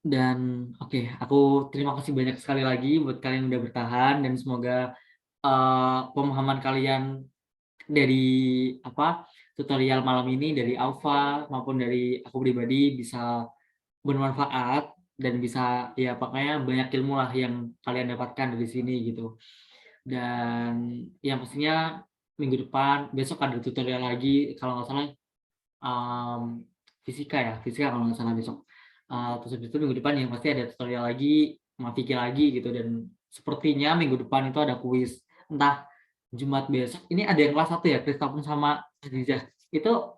Dan oke, aku terima kasih banyak sekali lagi buat kalian yang udah bertahan, dan semoga pemahaman kalian dari tutorial malam ini, dari Alfa maupun dari aku pribadi, bisa bermanfaat dan bisa ya pokoknya banyak ilmu lah yang kalian dapatkan dari sini gitu. Dan yang pastinya minggu depan, besok ada tutorial lagi kalau nggak salah fisika kalau nggak salah besok. Terus itu minggu depan yang pasti ada tutorial lagi, fikih lagi gitu, dan sepertinya minggu depan itu ada kuis. Entah Jumat besok, ini ada yang kelas 1 ya, Kristapun sama Khadijah. Itu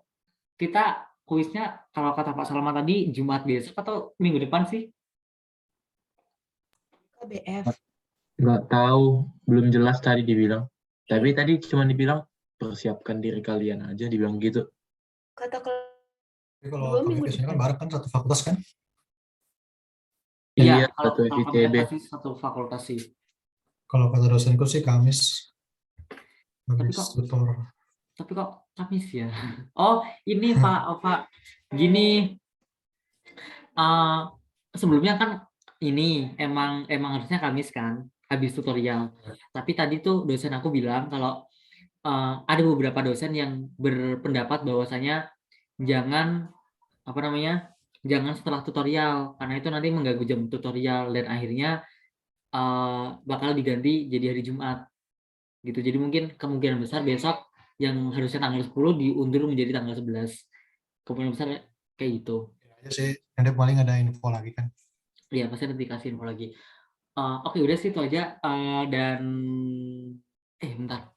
kita kuisnya kalau kata Pak Salma tadi Jumat besok atau minggu depan sih? KBF. Nggak tahu, belum jelas tadi dibilang. Tapi tadi cuma dibilang persiapkan diri kalian aja, dibilang gitu. Kata Jadi kalau kami biasanya kan bareng kan satu fakultas kan? Iya, satu kalau FITB. satu fakultas sih. Kalau kata dosenku sih Kamis. Habis tutor. Tapi kok Kamis ya? Oh, ini Pak, gini. Sebelumnya kan ini emang harusnya Kamis kan, habis tutorial. Tapi tadi tuh dosen aku bilang kalau ada beberapa dosen yang berpendapat bahwasanya jangan jangan setelah tutorial, karena itu nanti mengganggu jam tutorial, dan akhirnya bakal diganti jadi hari Jumat gitu. Jadi mungkin kemungkinan besar besok yang harusnya tanggal 10 diundur menjadi tanggal 11. Kemungkinan besar kayak gitu. aja sih, nanti paling ada info lagi kan. Iya, pasti nanti kasih info lagi. Oke, udah sih itu aja. Dan bentar.